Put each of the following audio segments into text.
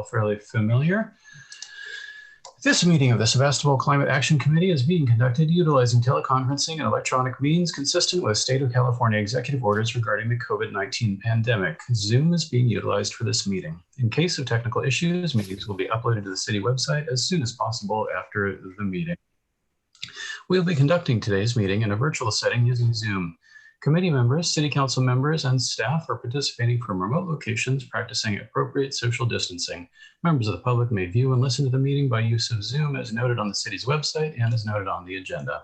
all fairly familiar. This meeting of the Sebastopol Climate Action Committee is being conducted utilizing teleconferencing and electronic means consistent with State of California executive orders regarding the COVID-19 pandemic. Zoom is being utilized for this meeting. In case of technical issues, meetings will be uploaded to the city website as soon as possible after the meeting. We'll be conducting today's meeting in a virtual setting using Zoom. Committee members, city council members, and staff are participating from remote locations, practicing appropriate social distancing. Members of the public may view and listen to the meeting by use of Zoom as noted on the city's website and as noted on the agenda.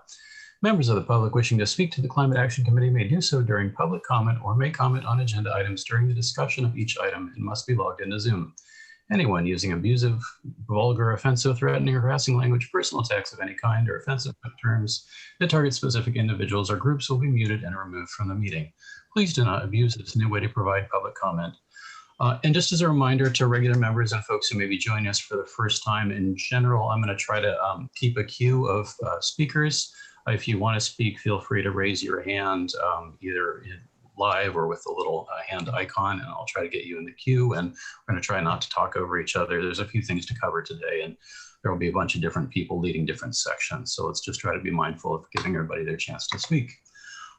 Members of the public wishing to speak to the Climate Action Committee may do so during public comment or may comment on agenda items during the discussion of each item and must be logged into Zoom. Anyone using abusive, vulgar, offensive, threatening, or harassing language, personal attacks of any kind, or offensive terms that target specific individuals or groups will be muted and removed from the meeting. Please do not abuse this new way to provide public comment. And just as a reminder to regular members and folks who may be joining us for the first time, in general, I'm going to try to keep a queue of speakers. If you want to speak, feel free to raise your hand either live or with the little hand icon, and I'll try to get you in the queue. And we're going to try not to talk over each other. There's a few things to cover today, and there will be a bunch of different people leading different sections. So let's just try to be mindful of giving everybody their chance to speak.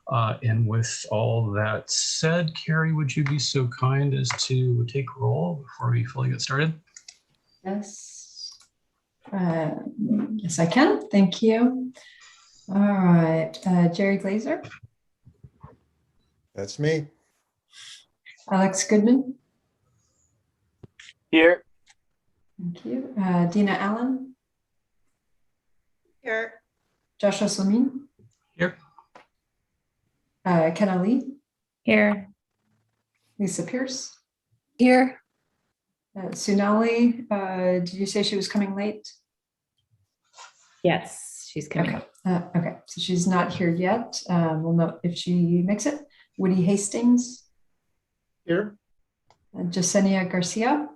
And with all that said, Carrie, would you be so kind as to take roll before we fully get started? Yes. Yes, I can. Thank you. All right. Jerry Glazer. That's me. Alex Goodman. Here. Thank you. Dina Allen. Here. Joshua Samin. Here. Ken Ali. Here. Lisa Pierce. Here. Sunali, did you say she was coming late? Yes, she's coming. Okay. Okay, so she's not here yet. We'll know if she makes it. Woody Hastings. Here. Jasenia Garcia.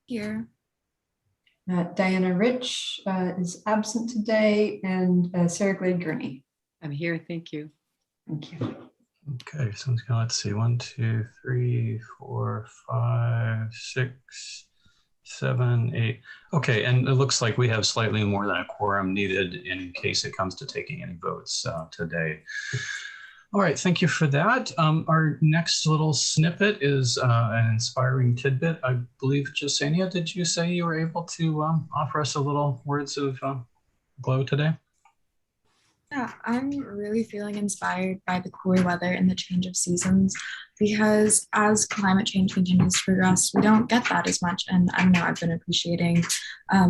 Here. Diana Rich is absent today, and Sarah Glade Gurney. I'm here, thank you. Thank you. Okay, so let's see, 1, 2, 3, 4, 5, 6, 7, 8. Okay, and it looks like we have slightly more than a quorum needed in case it comes to taking any votes today. All right, thank you for that. Our next little snippet is an inspiring tidbit. I believe, Jasenia, did you say you were able to offer us a little words of glow today? Yeah, I'm really feeling inspired by the cooler weather and the change of seasons, because as climate change continues to progress, we don't get that as much. And I know I've been appreciating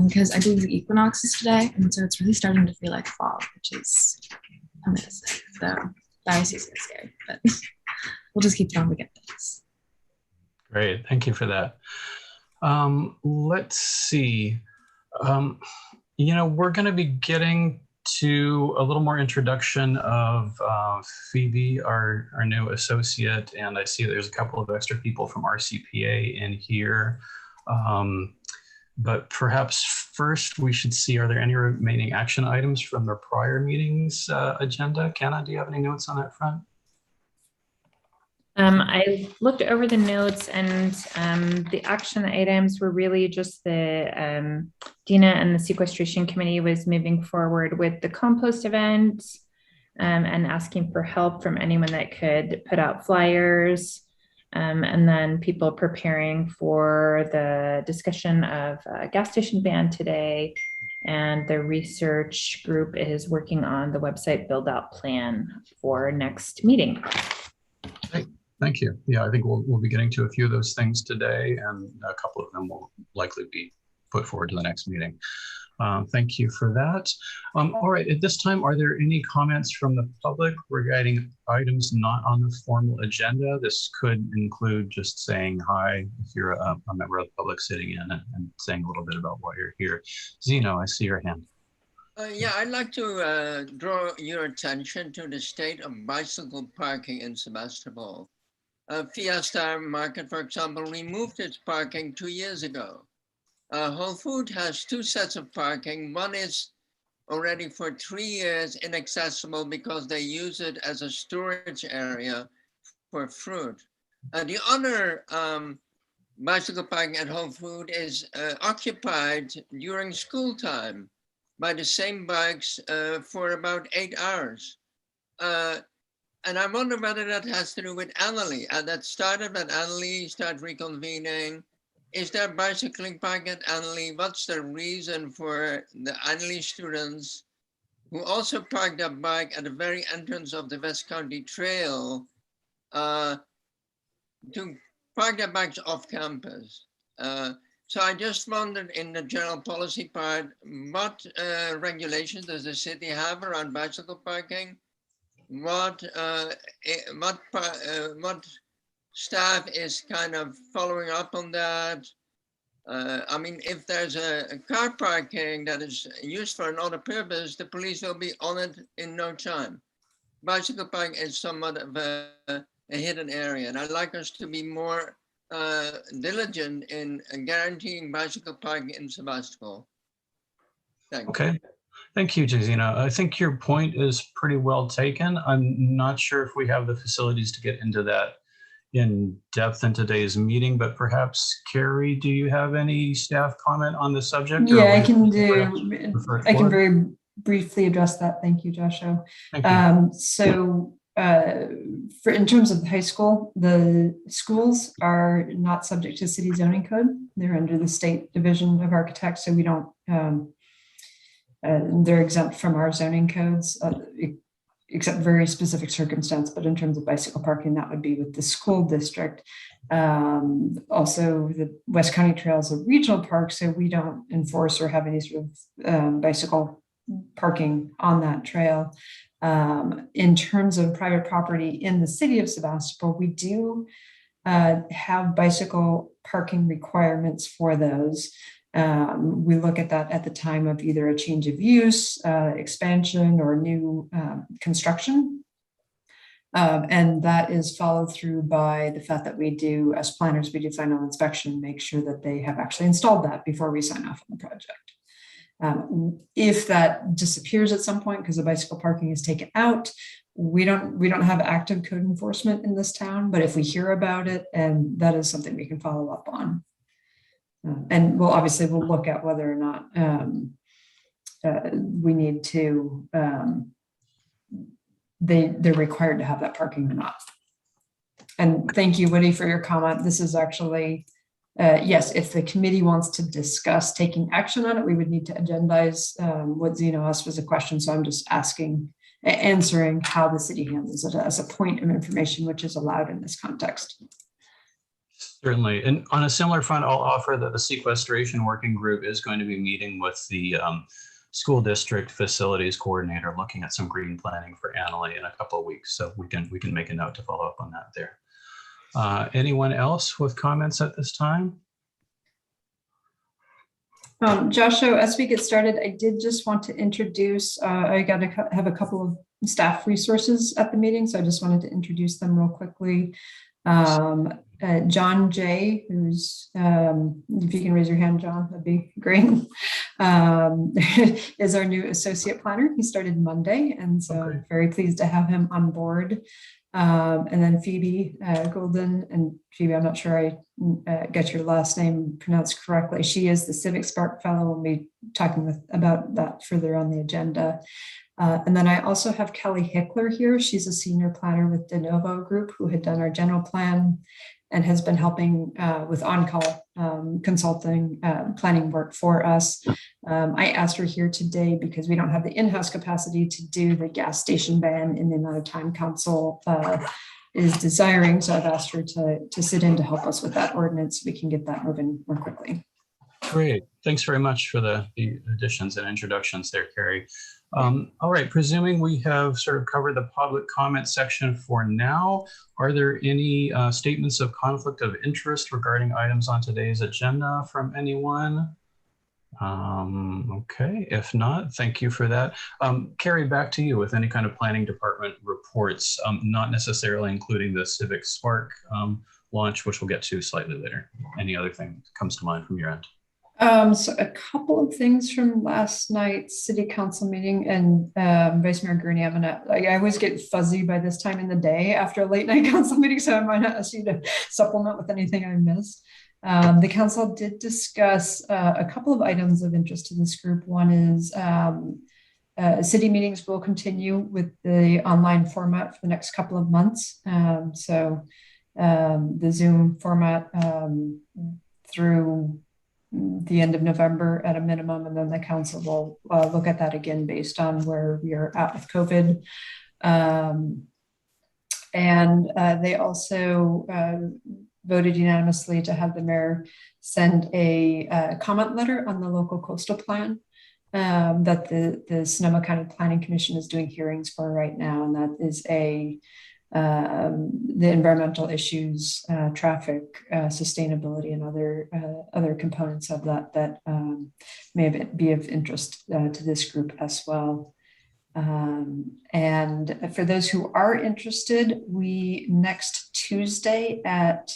because I believe the equinox is today. And so it's really starting to feel like fall, which is amazing. So dry season is scary, but we'll just keep going to get this. Great, thank you for that. Let's see. You know, we're going to be getting to a little more introduction of Phoebe, our new associate, and I see there's a couple of extra people from RCPA in here. But perhaps first we should see, are there any remaining action items from the prior meeting's agenda? Kenna, do you have any notes on that front? I looked over the notes, and the action items were really just the Dina and the sequestration committee was moving forward with the compost event and asking for help from anyone that could put out flyers, and then people preparing for the discussion of a gas station ban today, and the research group is working on the website build out plan for next meeting. Great. Thank you. Yeah, I think we'll be getting to a few of those things today, and a couple of them will likely be put forward to the next meeting. Thank you for that. All right, at this time, are there any comments from the public regarding items not on the formal agenda? This could include just saying hi if you're a member of the public sitting in and saying a little bit about why you're here. Zeno, I see your hand. Yeah, I'd like to draw your attention to the state of bicycle parking in Sebastopol. Fiesta Market, for example, removed its parking 2 years ago. Whole Food has 2 sets of parking. One is already for 3 years inaccessible because they use it as a storage area for fruit. The other bicycle parking at Whole Food is occupied during school time by the same bikes for about 8 hours. And I wonder whether that has to do with Annalee. That started at Annalee, start reconvening. Is there bicycling park at Annalee? What's the reason for the Annalee students who also parked their bike at the very entrance of the West County Trail to park their bikes off campus? So I just wondered, in the general policy part, what regulations does the city have around bicycle parking? What staff is kind of following up on that? I mean, if there's a car parking that is used for another purpose, the police will be on it in no time. Bicycle parking is somewhat of a hidden area, and I'd like us to be more diligent in guaranteeing bicycle parking in Sebastopol. Thanks. Okay. Thank you, Jazina. I think your point is pretty well taken. I'm not sure if we have the facilities to get into that in depth in today's meeting, but perhaps Carrie, do you have any staff comment on the subject? Yeah, I can very briefly address that. Thank you, Joshua. Thank you. So in terms of the high school, the schools are not subject to city zoning code. They're under the State Division of Architects, so we don't, they're exempt from our zoning codes, except very specific circumstance. But in terms of bicycle parking, that would be with the school district. Also, the West County Trail is a regional park, so we don't enforce or have any sort of bicycle parking on that trail. In terms of private property in the city of Sebastopol, we do have bicycle parking requirements for those. We look at that at the time of either a change of use, expansion, or new construction. And that is followed through by the fact that we do, as planners, we do final inspection, make sure that they have actually installed that before we sign off on the project. If that disappears at some point because the bicycle parking is taken out, we don't have active code enforcement in this town, but if we hear about it, and that is something we can follow up on. And we'll look at whether or not we need to, they're required to have that parking or not. And thank you, Woody, for your comment. This is actually, yes, if the committee wants to discuss taking action on it, we would need to agendize what Zeno asked was a question. So I'm just answering how the city handles it as a point of information, which is allowed in this context. Certainly. And on a similar front, I'll offer that the sequestration working group is going to be meeting with the school district facilities coordinator, looking at some green planning for Annalee in a couple of weeks. So we can make a note to follow up on that there. Anyone else with comments at this time? Joshua, as we get started, I did just want to introduce, I got to have a couple of staff resources at the meeting, so I just wanted to introduce them real quickly. John Jay, who's, if you can raise your hand, John, that'd be great, is our new associate planner. He started Monday, and so I'm very pleased to have him on board. And then Phoebe Golden, and Phoebe, I'm not sure I get your last name pronounced correctly. She is the Civic Spark Fellow. We'll be talking about that further on the agenda. And then I also have Kelly Hickler here. She's a senior planner with De Novo Group, who had done our general plan and has been helping with on-call consulting planning work for us. I asked her here today because we don't have the in-house capacity to do the gas station ban in the amount of time council is desiring. So I've asked her to sit in to help us with that ordinance so we can get that moving more quickly. Great. Thanks very much for the additions and introductions there, Carrie. All right, presuming we have sort of covered the public comment section for now, are there any statements of conflict of interest regarding items on today's agenda from anyone? Okay, if not, thank you for that. Carrie, back to you with any kind of planning department reports, not necessarily including the Civic Spark launch, which we'll get to slightly later. Any other thing that comes to mind from your end? So a couple of things from last night's city council meeting, and Vice Mayor Gurney, I always get fuzzy by this time in the day after a late night council meeting, so I might not ask you to supplement with anything I missed. The council did discuss a couple of items of interest to this group. One is city meetings will continue with the online format for the next couple of months. The Zoom format through the end of November at a minimum, and then the council will look at that again based on where we are at with COVID. They also voted unanimously to have the mayor send a comment letter on the local coastal plan that the Sonoma County Planning Commission is doing hearings for right now, and that is the environmental issues, traffic, sustainability, and other components of that may be of interest to this group as well. And for those who are interested, we next Tuesday at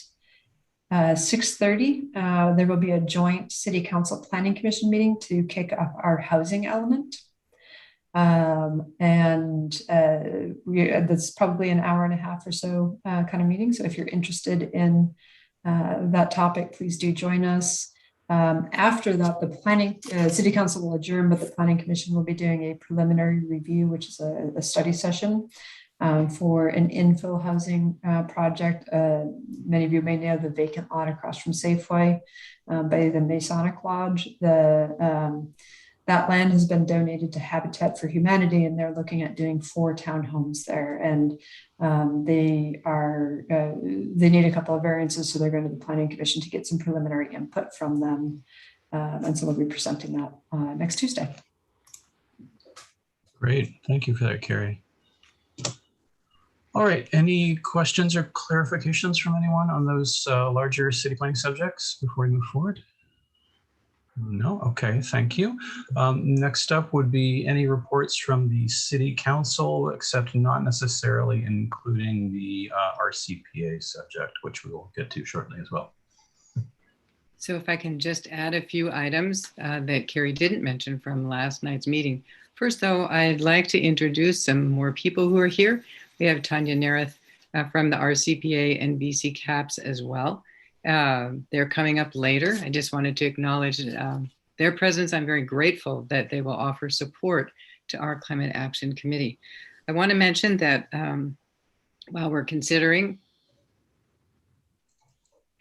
6:30, there will be a joint City Council Planning Commission meeting to kick off our housing element. That's probably an hour and a half or so kind of meeting. So if you're interested in that topic, please do join us. After that, the City Council will adjourn, but the Planning Commission will be doing a preliminary review, which is a study session for an infill housing project. Many of you may know the vacant lot across from Safeway by the Masonic Lodge. That land has been donated to Habitat for Humanity, and they're looking at doing 4 townhomes there. And they need a couple of variances, so they're going to the Planning Commission to get some preliminary input from them. And so we'll be presenting that next Tuesday. Great. Thank you for that, Carrie. All right. Any questions or clarifications from anyone on those larger city planning subjects before we move forward? No? Okay, thank you. Next up would be any reports from the City Council, except not necessarily including the RCPA subject, which we will get to shortly as well. So if I can just add a few items that Carrie didn't mention from last night's meeting. First, though, I'd like to introduce some more people who are here. We have Tanya Nereth from the RCPA and BC CAPS as well. They're coming up later. I just wanted to acknowledge their presence. I'm very grateful that they will offer support to our Climate Action Committee. I want to mention that while we're considering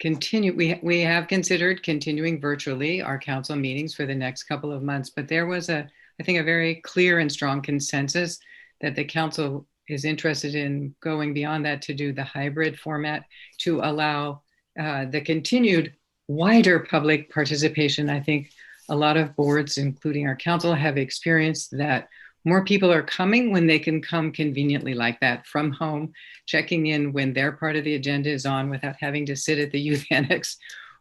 we have considered continuing virtually our council meetings for the next couple of months, but there was I think a very clear and strong consensus that the council is interested in going beyond that to do the hybrid format to allow the continued wider public participation. I think a lot of boards, including our council, have experienced that more people are coming when they can come conveniently like that from home, checking in when their part of the agenda is on without having to sit at the youth annex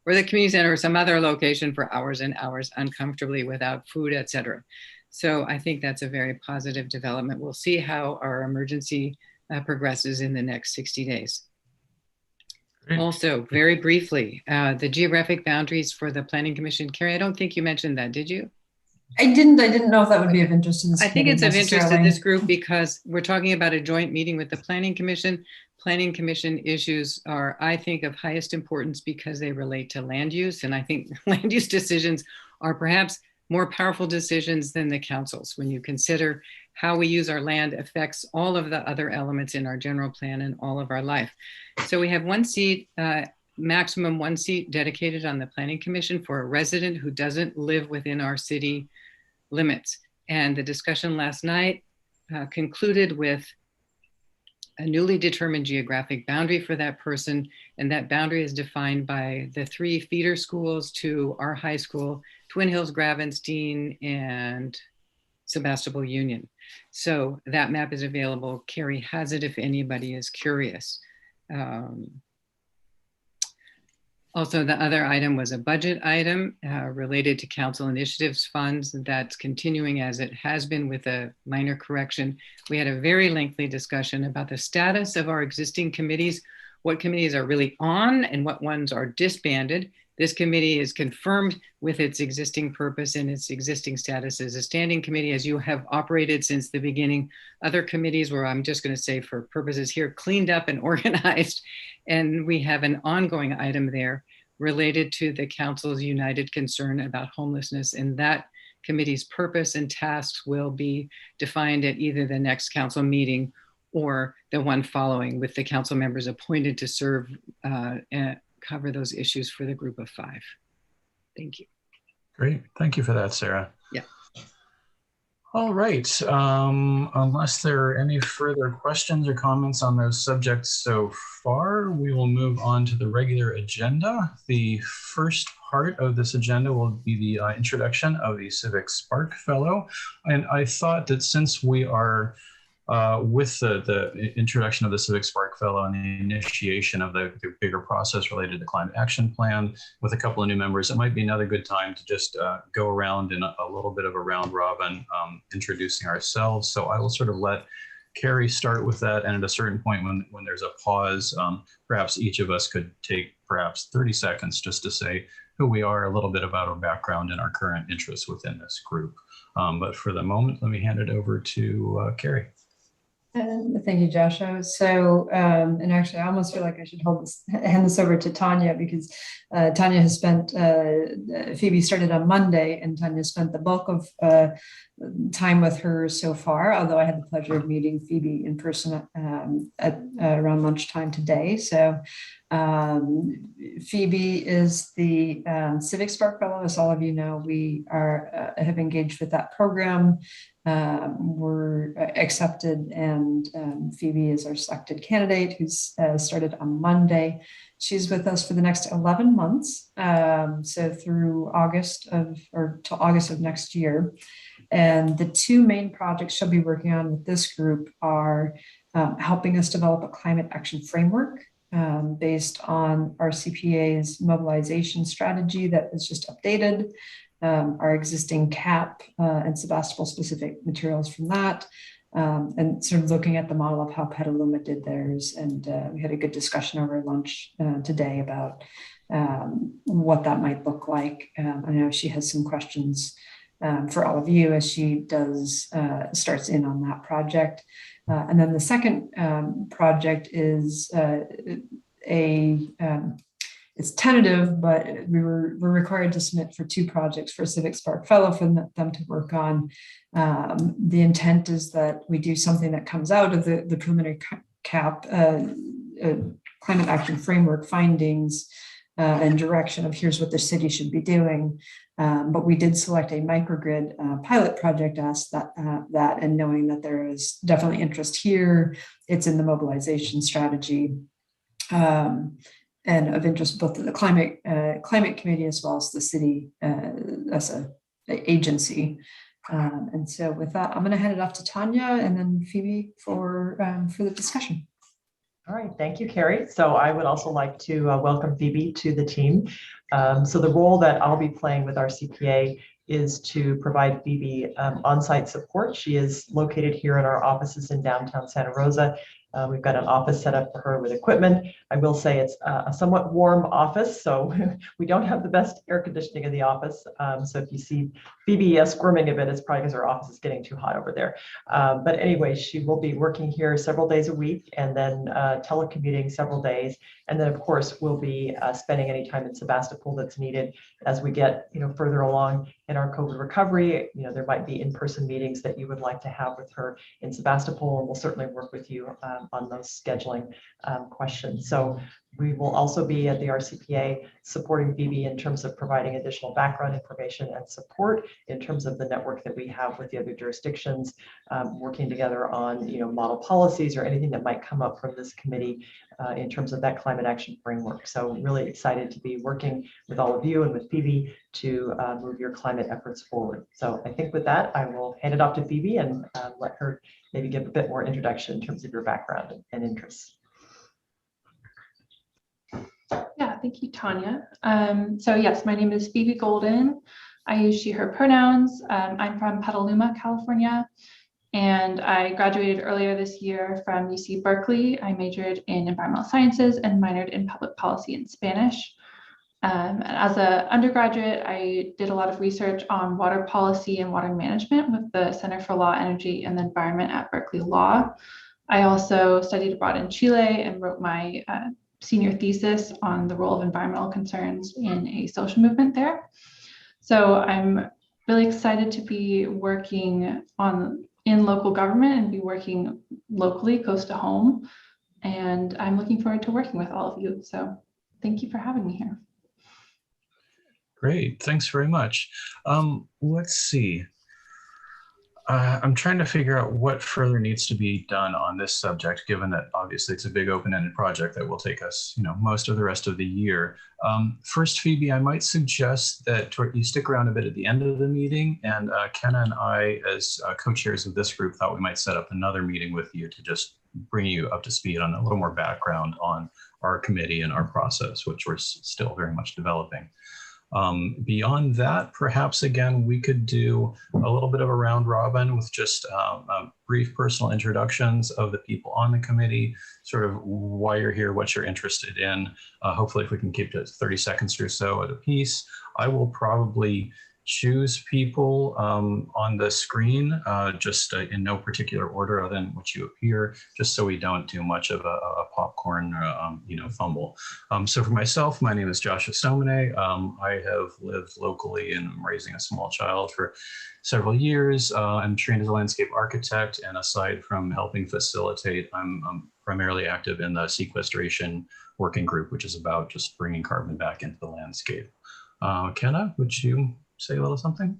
or the community center or some other location for hours and hours uncomfortably without food, etc. So I think that's a very positive development. We'll see how our emergency progresses in the next 60 days. Great. Also, very briefly, the geographic boundaries for the Planning Commission. Carrie, I don't think you mentioned that, did you? I didn't know if that would be of interest to this. I think it's of interest to this group because we're talking about a joint meeting with the Planning Commission. Planning Commission issues are, I think, of highest importance because they relate to land use. And I think land use decisions are perhaps more powerful decisions than the council's. When you consider how we use our land affects all of the other elements in our general plan and all of our life. So we have 1 seat, maximum 1 seat dedicated on the Planning Commission for a resident who doesn't live within our city limits. And the discussion last night concluded with a newly determined geographic boundary for that person. And that boundary is defined by the 3 feeder schools to our high school, Twin Hills, Gravenstein, and Sebastopol Union. So that map is available. Carrie has it if anybody is curious. Also, the other item was a budget item related to council initiatives funds that's continuing as it has been with a minor correction. We had a very lengthy discussion about the status of our existing committees, what committees are really on and what ones are disbanded. This committee is confirmed with its existing purpose and its existing status as a standing committee as you have operated since the beginning. Other committees were, I'm just going to say for purposes here, cleaned up and organized. And we have an ongoing item there related to the council's united concern about homelessness. And that committee's purpose and tasks will be defined at either the next council meeting or the one following, with the council members appointed to serve and cover those issues for the group of 5. Thank you. Great. Thank you for that, Sarah. Yeah. All right. Unless there are any further questions or comments on those subjects so far, we will move on to the regular agenda. The first part of this agenda will be the introduction of the Civic Spark Fellow. And I thought that since we are with the introduction of the Civic Spark Fellow and the initiation of the bigger process related to the climate action plan with a couple of new members, it might be another good time to just go around in a little bit of a round robin, introducing ourselves. So I will sort of let Carrie start with that. And at a certain point when there's a pause, perhaps each of us could take perhaps 30 seconds just to say who we are, a little bit about our background and our current interests within this group. But for the moment, let me hand it over to Carrie. Thank you, Joshua. So, and actually, I almost feel like I should hand this over to Tanya, because Tanya has spent, Phoebe started on Monday, and Tanya spent the bulk of time with her so far, although I had the pleasure of meeting Phoebe in person at around lunchtime today. So Phoebe is the Civic Spark Fellow. As all of you know, we have engaged with that program. Were accepted, and Phoebe is our selected candidate who's started on Monday. She's with us for the next 11 months, so through till August of next year. And the 2 main projects she'll be working on with this group are helping us develop a climate action framework based on our CPA's mobilization strategy that was just updated, our existing CAP and Sebastopol specific materials from that, and sort of looking at the model of how Petaluma did theirs. And we had a good discussion over lunch today about what that might look like. I know she has some questions for all of you as she starts in on that project. And then the second project is it's tentative, but we're required to submit for 2 projects for Civic Spark Fellow for them to work on. The intent is that we do something that comes out of the preliminary CAP climate action framework findings and direction of here's what the city should be doing. But we did select a microgrid pilot project as that, and knowing that there is definitely interest here, it's in the mobilization strategy. And of interest both to the climate committee as well as the city as an agency. And so with that, I'm going to hand it off to Tanya and then Phoebe for the discussion. All right, thank you, Carrie. So I would also like to welcome Phoebe to the team. So the role that I'll be playing with our CPA is to provide Phoebe on-site support. She is located here in our offices in downtown Santa Rosa. We've got an office set up for her with equipment. I will say it's a somewhat warm office, so we don't have the best air conditioning in the office. So if you see Phoebe squirming a bit, it's probably because her office is getting too hot over there. But anyway, she will be working here several days a week and then telecommuting several days. And then, of course, we'll be spending any time in Sebastopol that's needed as we get further along in our COVID recovery. There might be in-person meetings that you would like to have with her in Sebastopol, and we'll certainly work with you on those scheduling questions. So we will also be at the RCPA supporting Phoebe in terms of providing additional background information and support in terms of the network that we have with the other jurisdictions, working together on model policies or anything that might come up from this committee in terms of that climate action framework. So really excited to be working with all of you and with Phoebe to move your climate efforts forward. So I think with that, I will hand it off to Phoebe and let her maybe give a bit more introduction in terms of your background and interests. Yeah, thank you, Tanya. So yes, my name is Phoebe Golden. I use she, her pronouns. I'm from Petaluma, California, and I graduated earlier this year from UC Berkeley. I majored in environmental sciences and minored in public policy and Spanish. And as an undergraduate, I did a lot of research on water policy and water management with the Center for Law, Energy, and the Environment at Berkeley Law. I also studied abroad in Chile and wrote my senior thesis on the role of environmental concerns in a social movement there. So I'm really excited to be working in local government and be working locally close to home. And I'm looking forward to working with all of you. So thank you for having me here. Great, thanks very much. Let's see. I'm trying to figure out what further needs to be done on this subject, given that obviously it's a big open-ended project that will take us, most of the rest of the year. First, Phoebe, I might suggest that you stick around a bit at the end of the meeting, and Kenna and I, as co-chairs of this group, thought we might set up another meeting with you to just bring you up to speed on a little more background on our committee and our process, which we're still very much developing. Beyond that, perhaps again, we could do a little bit of a round robin with just brief personal introductions of the people on the committee, sort of why you're here, what you're interested in. Hopefully, if we can keep it 30 seconds or so at a piece. I will probably choose people on the screen, just in no particular order other than what you appear, just so we don't do much of a popcorn, fumble. So for myself, my name is Joshua Stomane. I have lived locally and I'm raising a small child for several years. I'm trained as a landscape architect, and aside from helping facilitate, I'm primarily active in the sequestration working group, which is about just bringing carbon back into the landscape. Kenna, would you say a little something?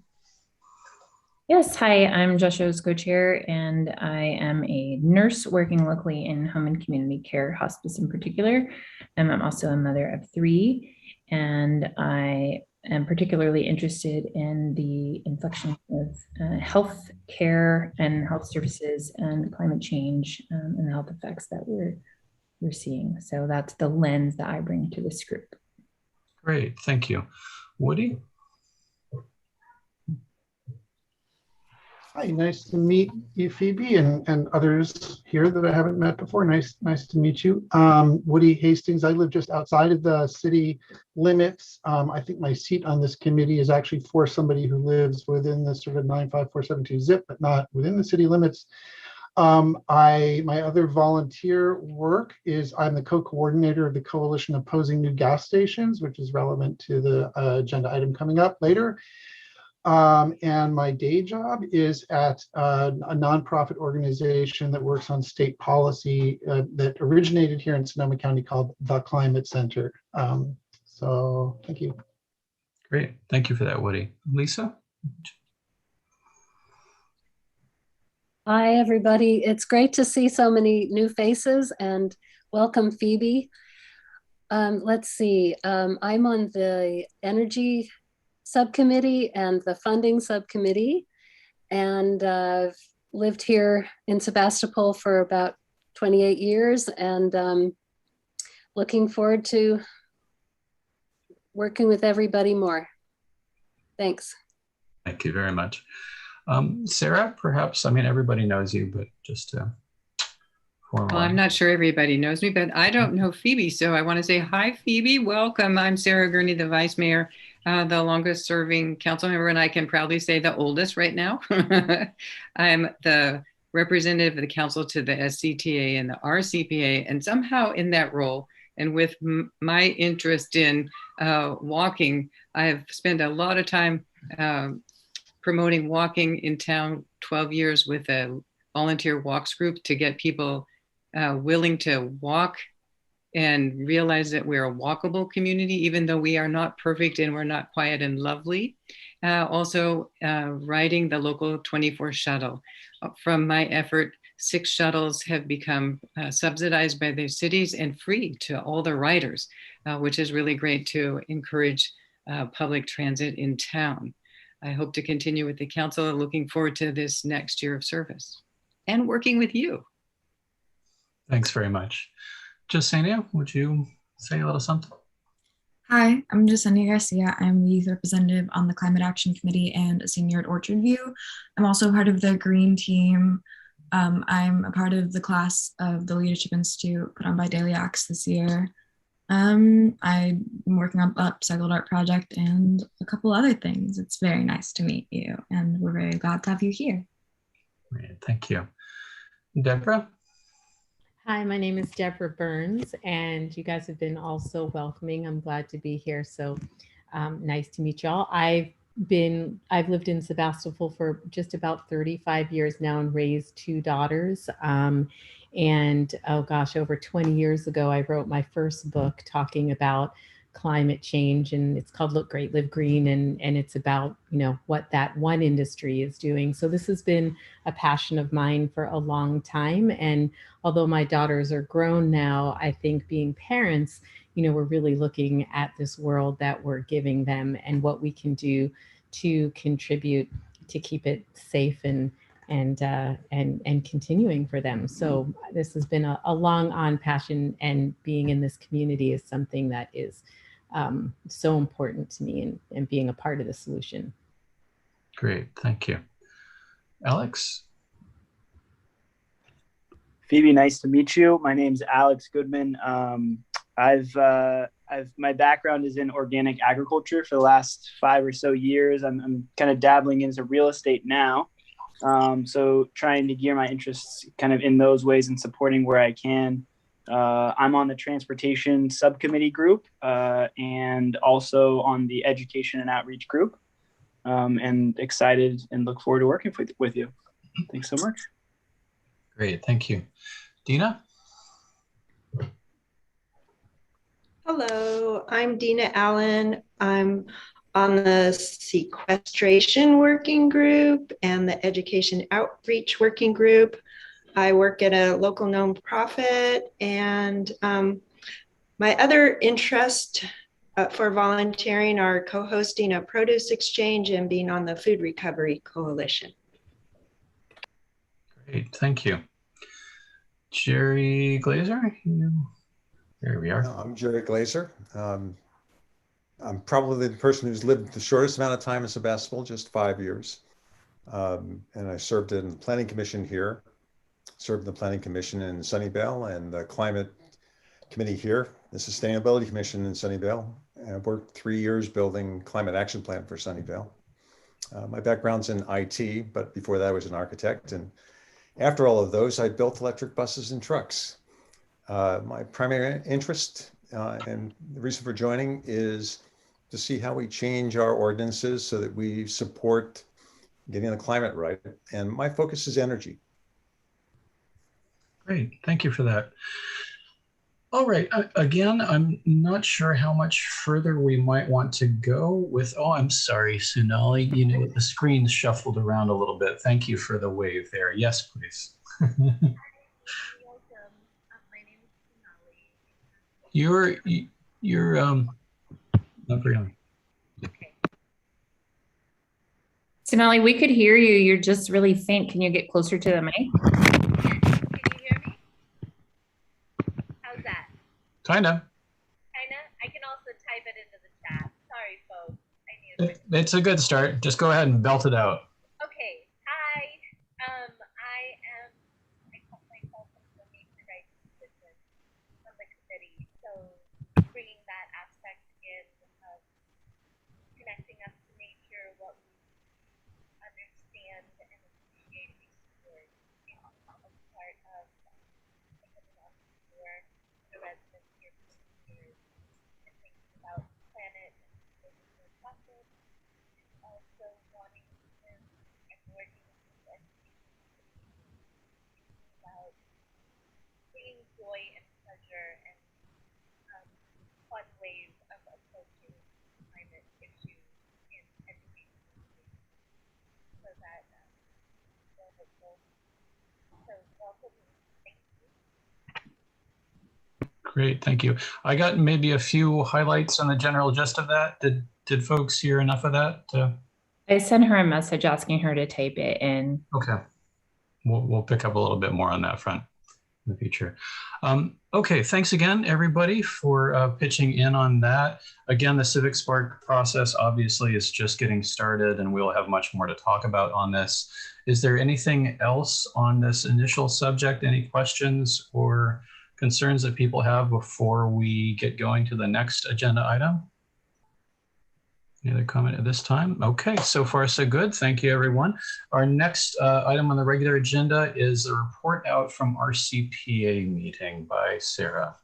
Yes, hi, I'm Joshua's co-chair, and I am a nurse working locally in home and community care, hospice in particular. And I'm also a mother of 3, and I am particularly interested in the inflection of health care and health services and climate change and the health effects that we're seeing. So that's the lens that I bring to this group. Great, thank you. Woody? Hi, nice to meet you, Phoebe, and others here that I haven't met before. Nice to meet you. Woody Hastings. I live just outside of the city limits. I think my seat on this committee is actually for somebody who lives within the sort of 95472 zip, but not within the city limits. My other volunteer work is I'm the co-coordinator of the Coalition Opposing New Gas Stations, which is relevant to the agenda item coming up later. And my day job is at a nonprofit organization that works on state policy that originated here in Sonoma County called the Climate Center. So thank you. Great, thank you for that, Woody. Lisa? Hi, everybody. It's great to see so many new faces, and welcome, Phoebe. Let's see, I'm on the energy subcommittee and the funding subcommittee, and I've lived here in Sebastopol for about 28 years, and looking forward to working with everybody more. Thanks. Thank you very much. Sarah, perhaps, everybody knows you, but just to Well, I'm not sure everybody knows me, but I don't know Phoebe. So I want to say, hi, Phoebe, welcome. I'm Sarah Gurney, the vice mayor, the longest serving council member, and I can proudly say the oldest right now. I'm the representative of the council to the SCTA and the RCPA, and somehow in that role, and with my interest in walking, I've spent a lot of time promoting walking in town, 12 years with a volunteer walks group to get people willing to walk and realize that we're a walkable community, even though we are not perfect and we're not quiet and lovely. Also riding the local 24 shuttle. From my effort, 6 shuttles have become subsidized by their cities and free to all the riders, which is really great to encourage public transit in town. I hope to continue with the council, looking forward to this next year of service and working with you. Thanks very much. Jasenia, would you say a little something? Hi, I'm Jasenia Garcia. I'm the youth representative on the Climate Action Committee and a senior at Orchard View. I'm also part of the Green Team. I'm a part of the class of the Leadership Institute put on by Daily Axe this year. I'm working on the Upcycled Art Project and a couple other things. It's very nice to meet you, and we're very glad to have you here. Great, thank you. Deborah? Hi, my name is Deborah Burns, and you guys have been all so welcoming. I'm glad to be here. So nice to meet y'all. I've lived in Sebastopol for just about 35 years now and raised 2 daughters. And oh gosh, over 20 years ago, I wrote my first book talking about climate change, and it's called Look Great, Live Green, and it's about, you know, what that one industry is doing. So this has been a passion of mine for a long time. And although my daughters are grown now, I think being parents, you know, we're really looking at this world that we're giving them and what we can do to contribute to keep it safe and continuing for them. So this has been a long on passion, and being in this community is something that is so important to me, and being a part of the solution. Great, thank you. Alex? Phoebe, nice to meet you. My name's Alex Goodman. My background is in organic agriculture for the last 5 or so years. I'm kind of dabbling into real estate now. So trying to gear my interests kind of in those ways and supporting where I can. I'm on the transportation subcommittee group and also on the education and outreach group, and excited and look forward to working with you. Thanks so much. Great, thank you. Dina? Hello, I'm Dina Allen. I'm on the sequestration working group and the education outreach working group. I work at a local nonprofit, and my other interest for volunteering are co-hosting a produce exchange and being on the Food Recovery Coalition. Great, thank you. Jerry Glazer? There we are. I'm Jerry Glazer. I'm probably the person who's lived the shortest amount of time in Sebastopol, just 5 years. And I served in the Planning Commission here, served in the Planning Commission in Sunnyvale, and the Climate Committee here, the Sustainability Commission in Sunnyvale. And I've worked 3 years building Climate Action Plan for Sunnyvale. My background's in IT, but before that I was an architect. And after all of those, I built electric buses and trucks. My primary interest and the reason for joining is to see how we change our ordinances so that we support getting the climate right. And my focus is energy. Great, thank you for that. All right, again, I'm not sure how much further we might want to go with, oh, I'm sorry, Sunali, you know, the screen's shuffled around a little bit. Thank you for the wave there. Yes, please. You're not very on. Sonali, we could hear you. You're just really faint. Can you get closer to the mic? Can you hear me? How's that? Kinda. Kinda? I can also type it into the chat. Sorry, folks. It's a good start. Just go ahead and belt it out. Okay. Hi. I call myself the nature rights position on the committee. So bringing that aspect in of connecting us to nature, what we understand and appreciate towards as part of the residents here and thinking about the planet and the process, and also wanting to and working with the about bringing joy and pleasure and fun ways of approaching climate issues in education. So that we're hopeful. So welcome. Thank you. Great, thank you. I got maybe a few highlights on the general gist of that. Did folks hear enough of that? I sent her a message asking her to type it in. Okay, we'll pick up a little bit more on that front in the future. Okay, thanks again, everybody, for pitching in on that. Again, the Civic Spark process obviously is just getting started, and we'll have much more to talk about on this. Is there anything else on this initial subject? Any questions or concerns that people have before we get going to the next agenda item? Any other comment at this time? Okay, so far so good. Thank you, everyone. Our next item on the regular agenda is a report out from our CPA meeting by Sarah.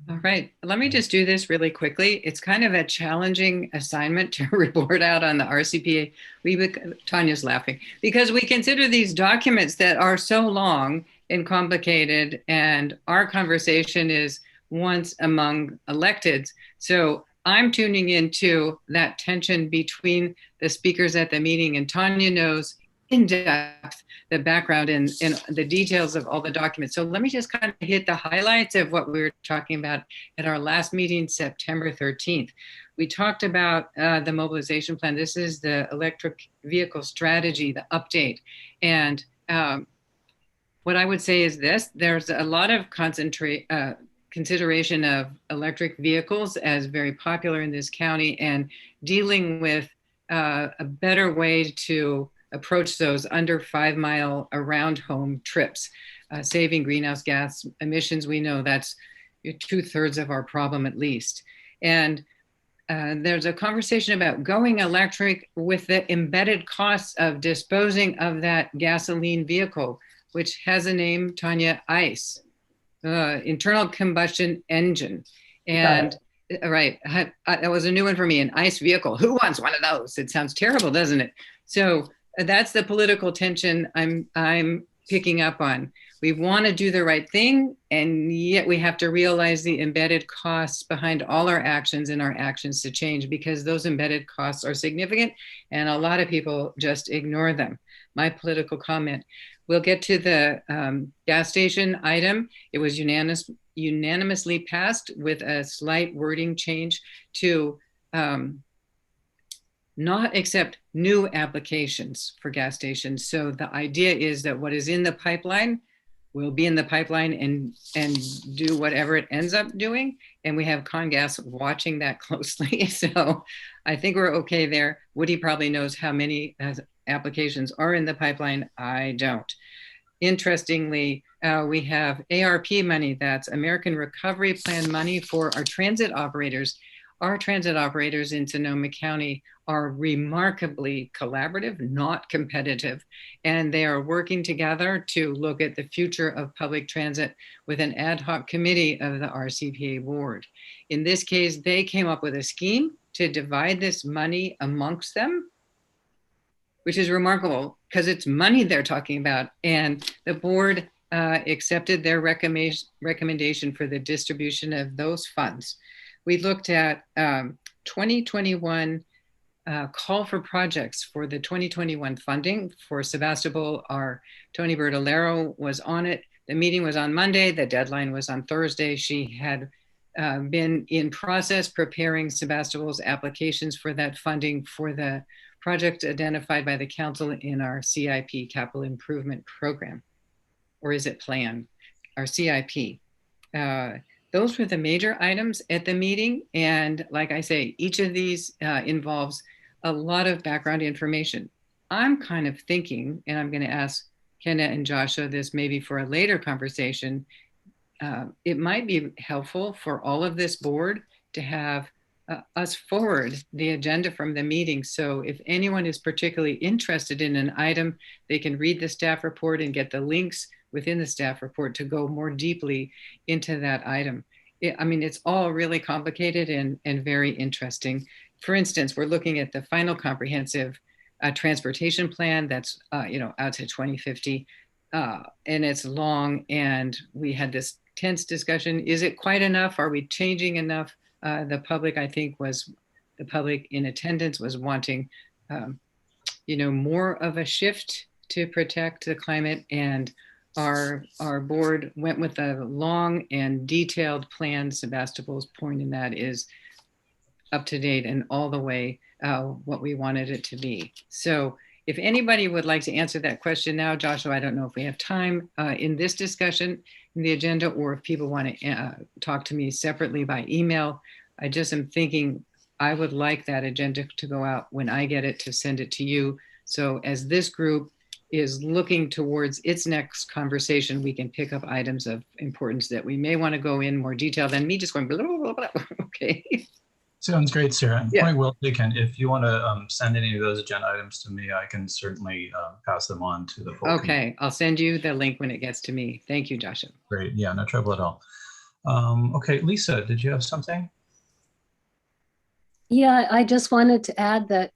All right, let me just do this really quickly. It's kind of a challenging assignment to report out on the RCPA. Tanya's laughing because we consider these documents that are so long and complicated, and our conversation is once among electeds. So I'm tuning into that tension between the speakers at the meeting, and Tanya knows in depth the background and the details of all the documents. So let me just kind of hit the highlights of what we were talking about at our last meeting, September 13th. We talked about the mobilization plan. This is the electric vehicle strategy, the update. And what I would say is this: there's a lot of consideration of electric vehicles as very popular in this county, and dealing with a better way to approach those under 5 mile around home trips, saving greenhouse gas emissions. We know that's 2/3 of our problem at least. And there's a conversation about going electric with the embedded costs of disposing of that gasoline vehicle, which has a name, Tanya, ICE, internal combustion engine. And right, that was a new one for me, an ICE vehicle. Who wants one of those? It sounds terrible, doesn't it? So that's the political tension I'm picking up on. We want to do the right thing, and yet we have to realize the embedded costs behind all our actions and our actions to change, because those embedded costs are significant and a lot of people just ignore them. My political comment. We'll get to the gas station item. It was unanimously passed with a slight wording change to not accept new applications for gas stations. So the idea is that what is in the pipeline will be in the pipeline and do whatever it ends up doing. And we have Congas watching that closely. So I think we're okay there. Woody probably knows how many applications are in the pipeline. I don't. Interestingly, we have ARP money, that's American Recovery Plan money for our transit operators. Our transit operators in Sonoma County are remarkably collaborative, not competitive, and they are working together to look at the future of public transit with an ad hoc committee of the RCPA board. In this case, they came up with a scheme to divide this money amongst them, which is remarkable because it's money they're talking about, and the board accepted their recommendation for the distribution of those funds. We looked at 2021 call for projects for the 2021 funding for Sebastopol. Our Tony Bertolero was on it. The meeting was on Monday. The deadline was on Thursday. She had been in process preparing Sebastopol's applications for that funding for the project identified by the council in our CIP, Capital Improvement Program, or is it plan? Our CIP. Those were the major items at the meeting. And like I say, each of these involves a lot of background information. I'm kind of thinking, and I'm going to ask Kenna and Joshua this maybe for a later conversation, it might be helpful for all of this board to have us forward the agenda from the meeting. So if anyone is particularly interested in an item, they can read the staff report and get the links within the staff report to go more deeply into that item. I mean, it's all really complicated and very interesting. For instance, we're looking at the final comprehensive transportation plan that's out to 2050, and it's long. And we had this tense discussion: is it quite enough? Are we changing enough? The public, I think, the public in attendance was wanting, more of a shift to protect the climate, and our board went with a long and detailed plan. Sebastopol's point in that is up to date and all the way what we wanted it to be. So if anybody would like to answer that question now, Joshua, I don't know if we have time in this discussion in the agenda, or if people want to talk to me separately by email. I just am thinking I would like that agenda to go out when I get it, to send it to you. So as this group is looking towards its next conversation, we can pick up items of importance that we may want to go in more detail than me just going blah, blah, blah, blah. Okay. Sounds great, Sarah. Yeah. Point well taken. If you want to send any of those agenda items to me, I can certainly pass them on to the full committee. Okay, I'll send you the link when it gets to me. Thank you, Joshua. Great. Yeah, no trouble at all. Okay, Lisa, did you have something? Yeah, I just wanted to add that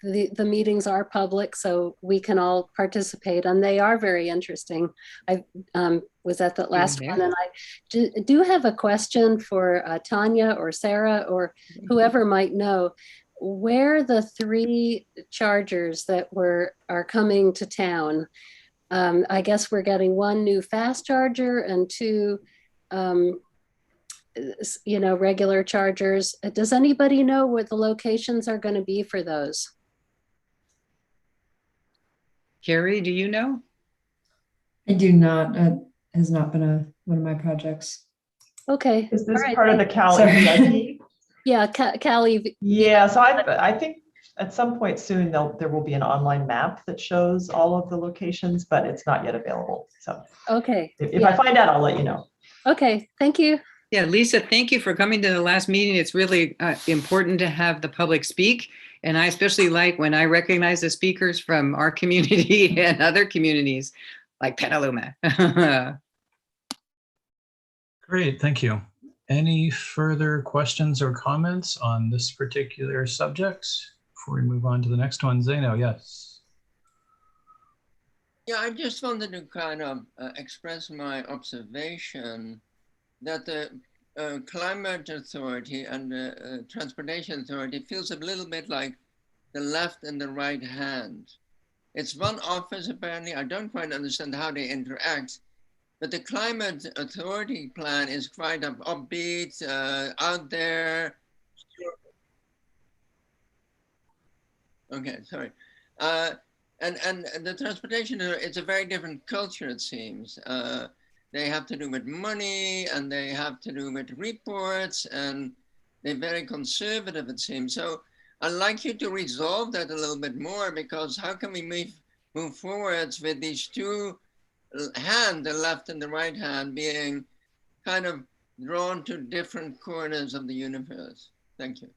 the meetings are public, so we can all participate, and they are very interesting. I was at the last one, and I do have a question for Tanya or Sarah or whoever might know where the 3 chargers that are coming to town. I guess we're getting 1 new fast charger and 2 regular chargers. Does anybody know where the locations are going to be for those? Carrie, do you know? I do not. Has not been one of my projects. Okay. Is this right, part of the Cal Sorry. EIP? Yeah, Cali. Yeah, so I think at some point soon there will be an online map that shows all of the locations, but it's not yet available. So Okay. if I find out, I'll let you know. Okay, thank you. Yeah, Lisa, thank you for coming to the last meeting. It's really important to have the public speak. And I especially like when I recognize the speakers from our community and other communities like Petaluma. Great, thank you. Any further questions or comments on this particular subject before we move on to the next one? Zaino, yes. Yeah, I just wanted to kind of express my observation that the Climate Authority and the Transportation Authority feels a little bit like the left and the right hand. It's one office, apparently. I don't quite understand how they interact, but the Climate Authority plan is quite upbeat, out there. Okay, sorry. And the transportation, it's a very different culture, it seems. They have to do with money and they have to do with reports, and they're very conservative, it seems. So I'd like you to resolve that a little bit more, because how can we move forwards with these 2 hands, the left and the right hand, being kind of drawn to different corners of the universe? Thank you.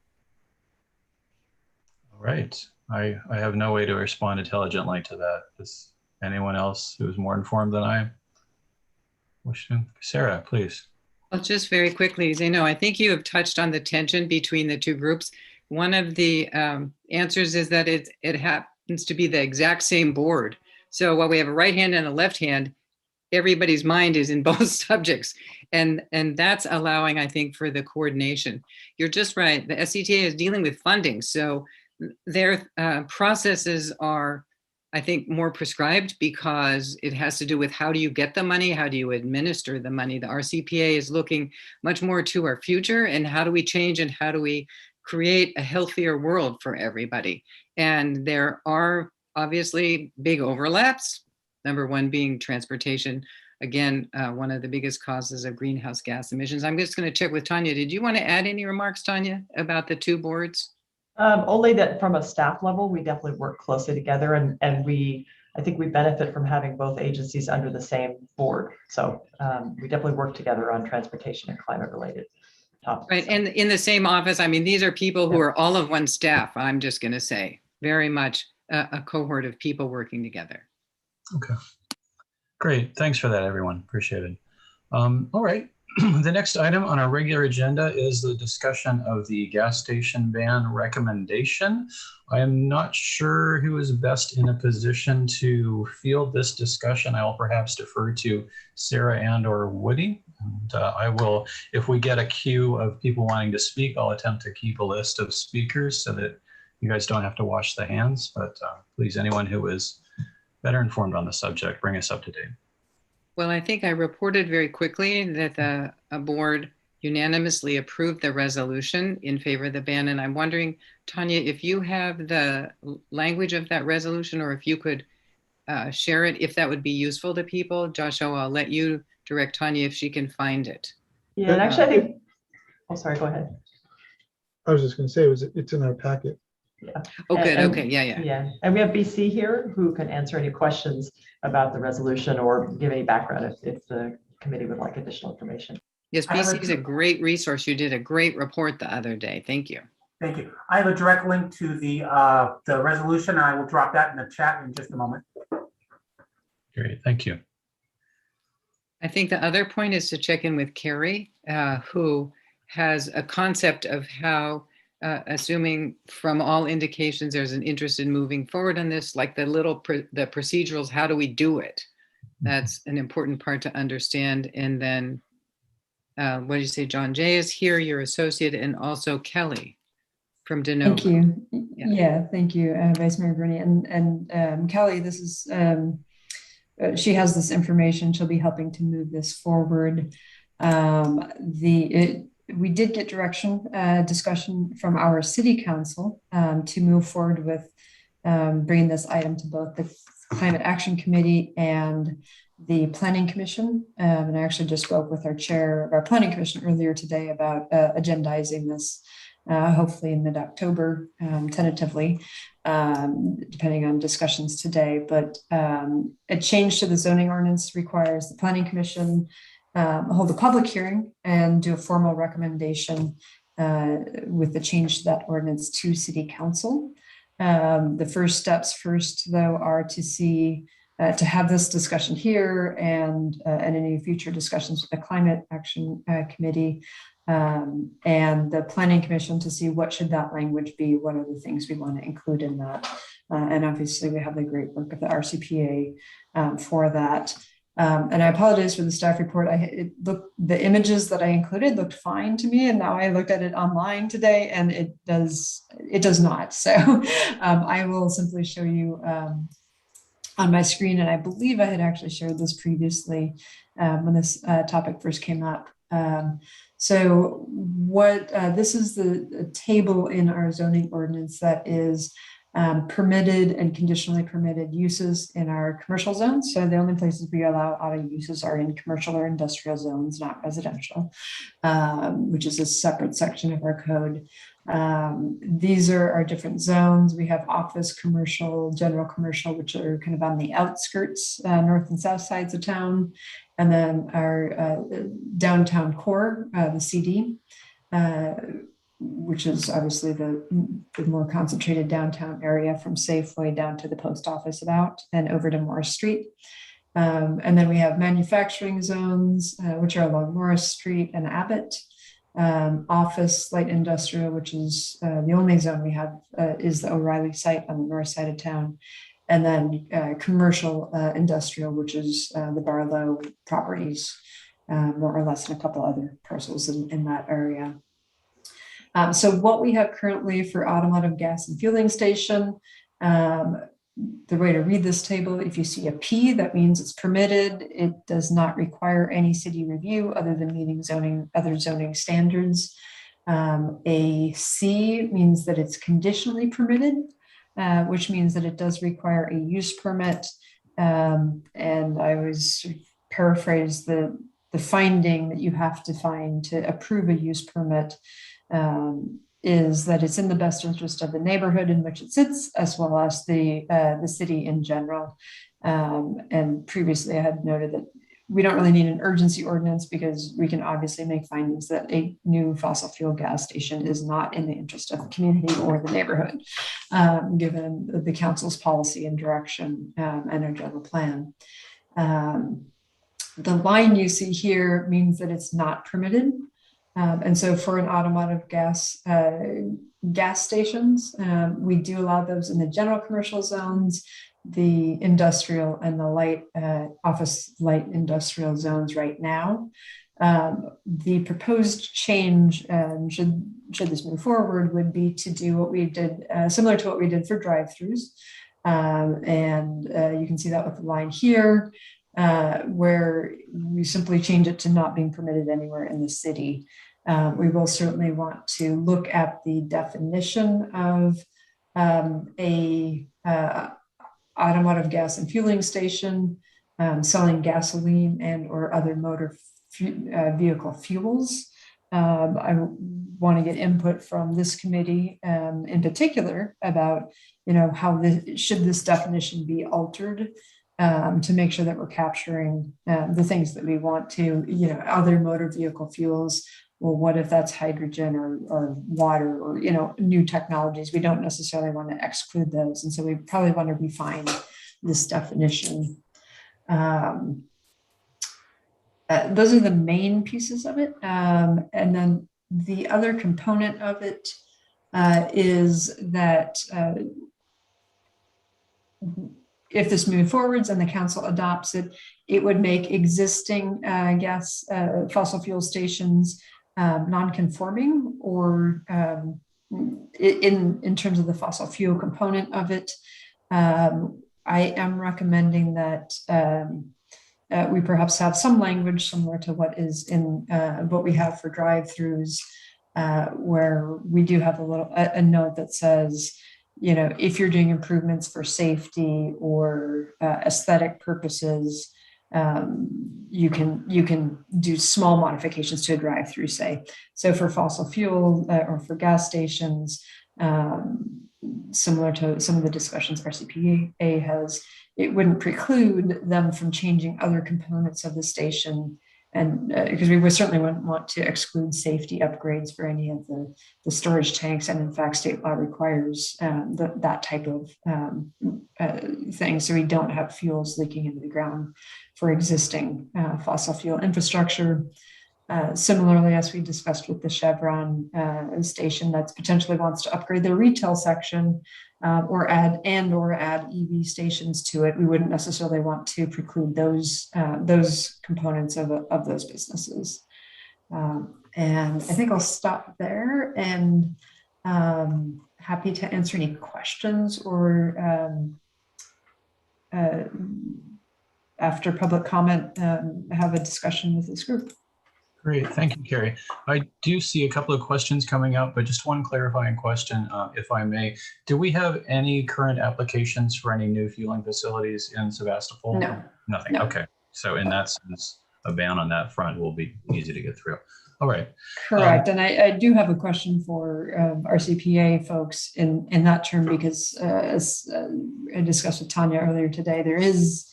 All right. I have no way to respond intelligently to that. Does anyone else who is more informed than I am wish to? Sarah, please. Well, just very quickly, Zaino, I think you have touched on the tension between the 2 groups. One of the answers is that it happens to be the exact same board. So while we have a right hand and a left hand, everybody's mind is in both subjects. And that's allowing, I think, for the coordination. You're just right. The SCTA is dealing with funding. So their processes are, I think, more prescribed because it has to do with how do you get the money? How do you administer the money? The RCPA is looking much more to our future and how do we change and how do we create a healthier world for everybody? And there are obviously big overlaps. Number 1 being transportation. Again, one of the biggest causes of greenhouse gas emissions. I'm just going to check with Tanya. Did you want to add any remarks, Tanya, about the 2 boards? Only that from a staff level, we definitely work closely together, and I think we benefit from having both agencies under the same board. So we definitely work together on transportation and climate related topics. Right, and in the same office, I mean, these are people who are all of one staff, I'm just going to say, very much a cohort of people working together. Okay, great. Thanks for that, everyone. Appreciate it. All right. The next item on our regular agenda is the discussion of the gas station ban recommendation. I am not sure who is best in a position to field this discussion. I will perhaps defer to Sarah and or Woody. And I will, if we get a queue of people wanting to speak, I'll attempt to keep a list of speakers so that you guys don't have to wash the hands. But please, anyone who is better informed on the subject, bring us up to date. Well, I think I reported very quickly that the board unanimously approved the resolution in favor of the ban. And I'm wondering, Tanya, if you have the language of that resolution or if you could share it, if that would be useful to people. Joshua, I'll let you direct Tanya if she can find it. Yeah, and actually I think, oh, sorry, go ahead. I was just going to say, it's in our packet. Oh, good. And- Okay. Yeah. Yeah, and we have BC here who can answer any questions about the resolution or give any background if the committee would like additional information. Yes, BC is a great resource. You did a great report the other day. Thank you. Thank you. I have a direct link to the resolution. I will drop that in the chat in just a moment. Great, thank you. I think the other point is to check in with Carrie, who has a concept of how, assuming from all indications there's an interest in moving forward on this, like the procedurals, how do we do it? That's an important part to understand. And then, what did you say? John Jay is here, your associate, and also Kelly from DeNovo. Thank you. Yeah, thank you, Vice Mayor Gurney. And Kelly, this is, she has this information. She'll be helping to move this forward. We did get discussion from our city council to move forward with bringing this item to both the Climate Action Committee and the Planning Commission. And I actually just spoke with our chair of our Planning Commission earlier today about agendizing this, hopefully in mid-October, tentatively, depending on discussions today. But a change to the zoning ordinance requires the Planning Commission hold a public hearing and do a formal recommendation with the change to that ordinance to City Council. The first steps though, are to see to have this discussion here and any future discussions with the Climate Action Committee and the Planning Commission to see what should that language be, what are the things we want to include in that. And obviously we have the great work of the RCPA for that. And I apologize for the staff report. The images that I included looked fine to me, and now I looked at it online today, and it does not. So I will simply show you on my screen, and I believe I had actually shared this previously when this topic first came up. So what this is the table in our zoning ordinance that is permitted and conditionally permitted uses in our commercial zones. So the only places we allow auto uses are in commercial or industrial zones, not residential, which is a separate section of our code. These are our different zones. We have office, commercial, general commercial, which are kind of on the outskirts, north and south sides of town. And then our downtown core, the CD, which is obviously the more concentrated downtown area from Safeway down to the post office about and over to Morris Street. And then we have manufacturing zones, which are along Morris Street and Abbott. Office, light industrial, which is the only zone we have is the O'Reilly site on the north side of town. And then commercial industrial, which is the Barlow properties, more or less, and a couple other parcels in that area. So what we have currently for automotive gas and fueling station, the way to read this table, if you see a P, that means it's permitted. It does not require any city review other than meeting other zoning standards. A C means that it's conditionally permitted, which means that it does require a use permit. And I always paraphrase the finding that you have to find to approve a use permit is that it's in the best interest of the neighborhood in which it sits, as well as the city in general. And previously I had noted that we don't really need an urgency ordinance because we can obviously make findings that a new fossil fuel gas station is not in the interest of the community or the neighborhood, given the council's policy and direction and our general plan. The line you see here means that it's not permitted. And so for an automotive gas stations, we do allow those in the general commercial zones, the industrial and the light office light industrial zones right now. The proposed change, should this move forward, would be to do what we did, similar to what we did for drive-throughs. And you can see that with the line here, where we simply change it to not being permitted anywhere in the city. We will certainly want to look at the definition of a automotive gas and fueling station, selling gasoline and or other motor vehicle fuels. I want to get input from this committee in particular about, how should this definition be altered to make sure that we're capturing the things that we want to, other motor vehicle fuels. Well, what if that's hydrogen or water or, new technologies? We don't necessarily want to exclude those. And so we probably want to refine this definition. Those are the main pieces of it. And then the other component of it is that if this moves forwards and the council adopts it, it would make existing fossil fuel stations non-conforming, or in terms of the fossil fuel component of it. I am recommending that we perhaps have some language similar to what is in what we have for drive-throughs, where we do have a note that says, if you're doing improvements for safety or aesthetic purposes, you can do small modifications to a drive-through, say. So for fossil fuel or for gas stations, similar to some of the discussions RCPA has, it wouldn't preclude them from changing other components of the station. And because we certainly wouldn't want to exclude safety upgrades for any of the storage tanks. And in fact, state law requires that type of thing. So we don't have fuels leaking into the ground for existing fossil fuel infrastructure. Similarly, as we discussed with the Chevron station that potentially wants to upgrade their retail section or add EV stations to it, we wouldn't necessarily want to preclude those components of those businesses. And I think I'll stop there, and happy to answer any questions or after public comment, have a discussion with this group. Great, thank you, Carrie. I do see a couple of questions coming up, but just one clarifying question, if I may. Do we have any current applications for any new fueling facilities in Sebastopol? No. Nothing, No. Okay. So in that sense, a ban on that front will be easy to get through. All right. Correct, and I do have a question for our CPA folks in that term, because as I discussed with Tanya earlier today, there is,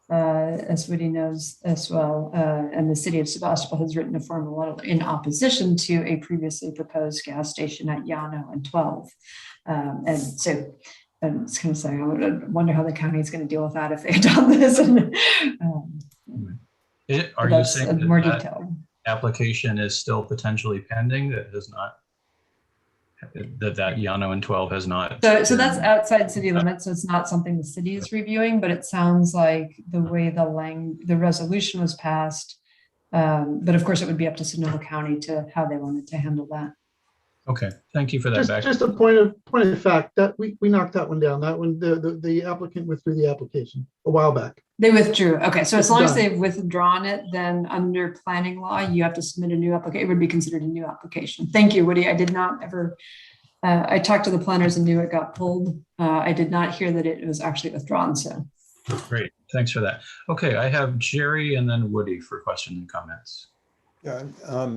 as Woody knows as well, and the city of Sebastopol has written a formal letter in opposition to a previously proposed gas station at Llano and 12. And so it's kind of saying, I wonder how the county is going to deal with that if they adopt this. And, Are you saying that more that detailed application is still potentially pending, that has not, that Llano and 12 has not? So that's outside city limits, so it's not something the city is reviewing, but it sounds like the way the resolution was passed, but of course it would be up to Sonoma County to how they wanted to handle that. Okay, thank you for that. Just a point of fact that we knocked that one down. That one, the applicant withdrew the application a while back. They withdrew. Okay, so as long as done. they've withdrawn it, then under planning law, you have to submit a new application. It would be considered a new application. Thank you, Woody. I did not ever, I talked to the planners and knew it got pulled. I did not hear that it was actually withdrawn, so. Great, thanks for that. Okay, I have Jerry and then Woody for questions and comments. Yeah,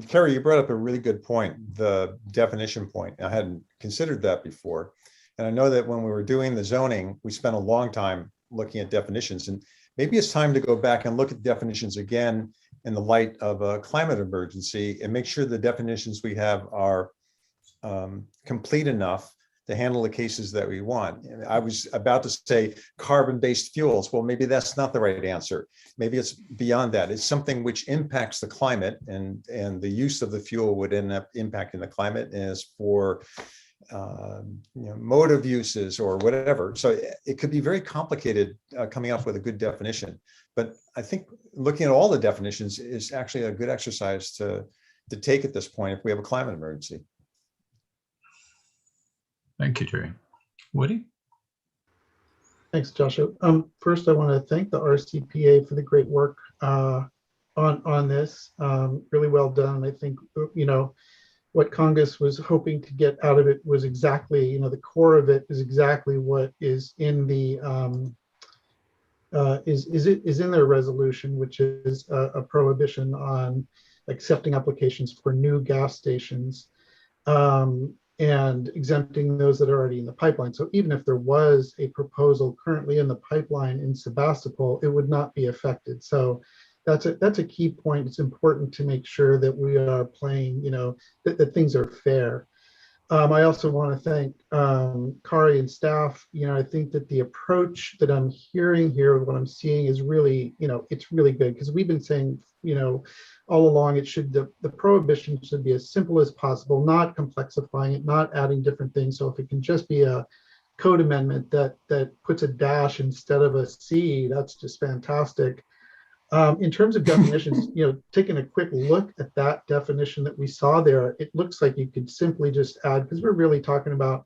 Carrie, you brought up a really good point, the definition point. I hadn't considered that before. And I know that when we were doing the zoning, we spent a long time looking at definitions, and maybe it's time to go back and look at definitions again in the light of a climate emergency and make sure the definitions we have are complete enough to handle the cases that we want. And I was about to say carbon-based fuels. Well, maybe that's not the right answer. Maybe it's beyond that. It's something which impacts the climate, and the use of the fuel would end up impacting the climate. As for motive uses or whatever. So it could be very complicated coming up with a good definition. But I think looking at all the definitions is actually a good exercise to take at this point if we have a climate emergency. Thank you, Jerry. Woody? Thanks, Joshua. First, I want to thank the RCPA for the great work on this. Really well done. I think, what Congress was hoping to get out of it was exactly, the core of it is exactly what is in the is in their resolution, which is a prohibition on accepting applications for new gas stations, and exempting those that are already in the pipeline. So even if there was a proposal currently in the pipeline in Sebastopol, it would not be affected. So that's a key point. It's important to make sure that we are playing, that things are fair. I also want to thank Kari and staff. I think that the approach that I'm hearing here, what I'm seeing is really, it's really good, because we've been saying, all along, the prohibition should be as simple as possible, not complexifying it, not adding different things. So if it can just be a code amendment that puts a dash instead of a C, that's just fantastic. In terms of definitions, taking a quick look at that definition that we saw there, it looks like you could simply just add, because we're really talking about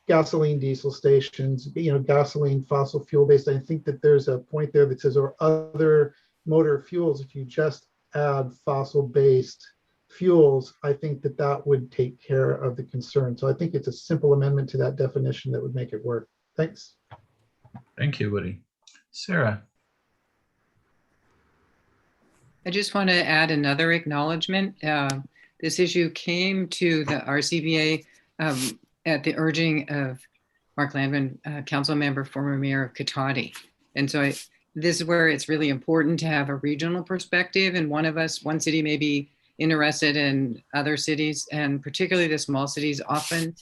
gasoline, diesel stations, gasoline, fossil fuel based. I think that there's a point there that says, or other motor fuels. If you just add fossil based fuels, I think that would take care of the concern. So I think it's a simple amendment to that definition that would make it work. Thanks. Thank you, Woody. Sarah. I just want to add another acknowledgement. This issue came to the RCBA at the urging of Mark Landman, council member, former mayor of Cotati. And so this is where it's really important to have a regional perspective. And one city may be interested in other cities, and particularly the small cities often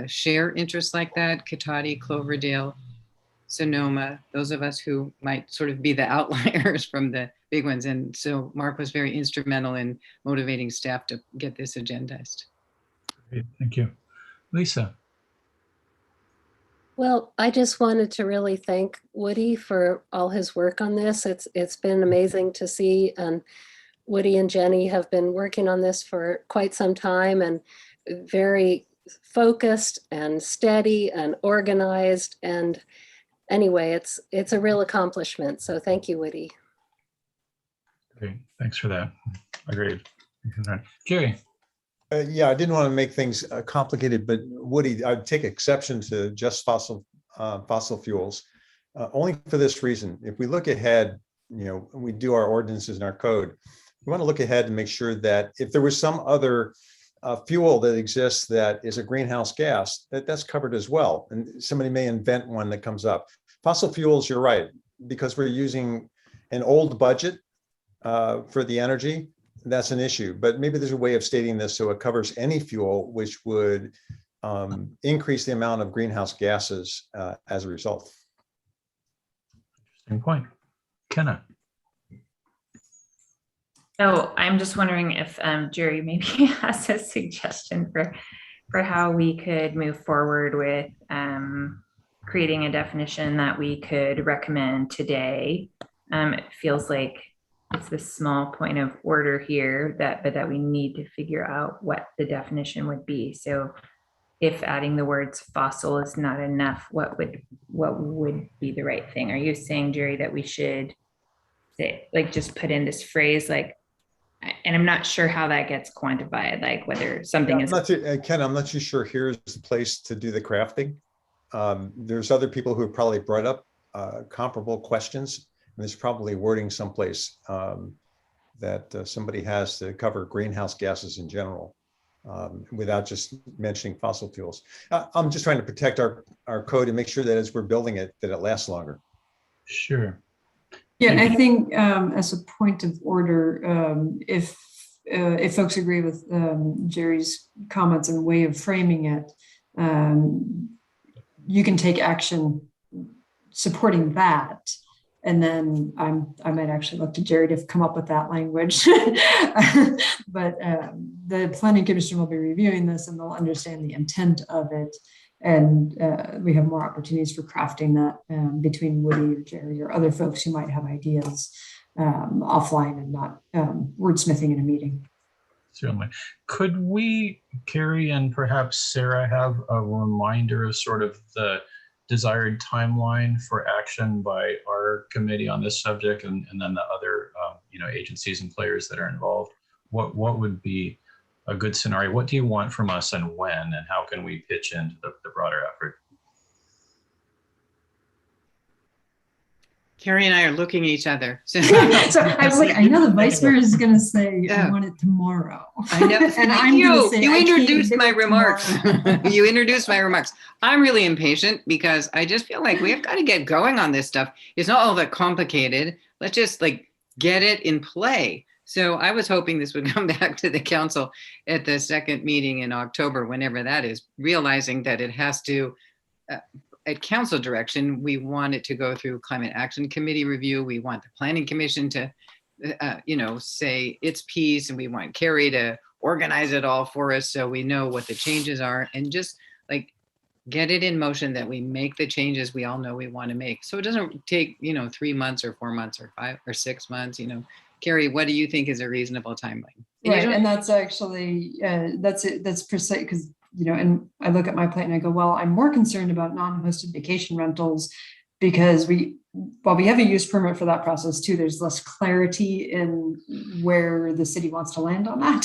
share interests like that. Cotati, Cloverdale, Sonoma, those of us who might sort of be the outliers from the big ones. And so Mark was very instrumental in motivating staff to get this agendized. Great, thank you. Lisa. Well, I just wanted to really thank Woody for all his work on this. It's been amazing to see, and Woody and Jenny have been working on this for quite some time, and very focused and steady and organized. And anyway, it's a real accomplishment. So thank you, Woody. Great, thanks for that. Agreed. Jerry. Yeah, I didn't want to make things complicated, but Woody, I'd take exception to just fossil fuels, only for this reason. If we look ahead, we do our ordinances and our code, we want to look ahead and make sure that if there was some other fuel that exists that is a greenhouse gas, that's covered as well. And somebody may invent one that comes up. Fossil fuels, you're right, because we're using an old budget for the energy. That's an issue, but maybe there's a way of stating this so it covers any fuel, which would increase the amount of greenhouse gases as a result. Interesting point. Kenna. So I'm just wondering if Jerry maybe has a suggestion for how we could move forward with creating a definition that we could recommend today. It feels like it's this small point of order here that we need to figure out what the definition would be. So if adding the words fossil is not enough, what would be the right thing? Are you saying, Jerry, that we should say, like, just put in this phrase, like, and I'm not sure how that gets quantified, like whether something is. Ken, I'm not too sure here's the place to do the crafting. There's other people who have probably brought up comparable questions. And there's probably wording someplace that somebody has to cover greenhouse gases in general without just mentioning fossil fuels. I'm just trying to protect our code and make sure that as we're building it, that it lasts longer. Sure. Yeah, I think as a point of order, if folks agree with Jerry's comments and way of framing it, you can take action supporting that. And then I might actually look to Jerry to come up with that language. But the Planning Commission will be reviewing this and they'll understand the intent of it. And we have more opportunities for crafting that between Woody or Jerry or other folks who might have ideas offline and not wordsmithing in a meeting. Certainly. Could we, Carrie and perhaps Sarah, have a reminder of sort of the desired timeline for action by our committee on this subject, and then the other agencies and players that are involved? What would be a good scenario? What do you want from us, and when, and how can we pitch into the broader effort? Carrie and I are looking at each other. So, I know the vice mayor is going to say, Yeah. I want it tomorrow. I know. And Thank I'm you. gonna say, You I can't introduced do my it remarks. tomorrow. You introduced my remarks. I'm really impatient because I just feel like we have got to get going on this stuff. It's not all that complicated. Let's just like get it in play. So I was hoping this would come back to the council at the second meeting in October, whenever that is, realizing that it has to, at council direction, we want it to go through Climate Action Committee review. We want the Planning Commission to, say its piece, and we want Carrie to organize it all for us so we know what the changes are, and just like get it in motion that we make the changes we all know we want to make. So it doesn't take, 3 months or 4 months or 5 or 6 months, Carrie, what do you think is a reasonable timeline? Right, and that's actually, that's it, that's precise, because, and I look at my plate and I go, well, I'm more concerned about non-hosted vacation rentals because while we have a use permit for that process too, there's less clarity in where the city wants to land on that.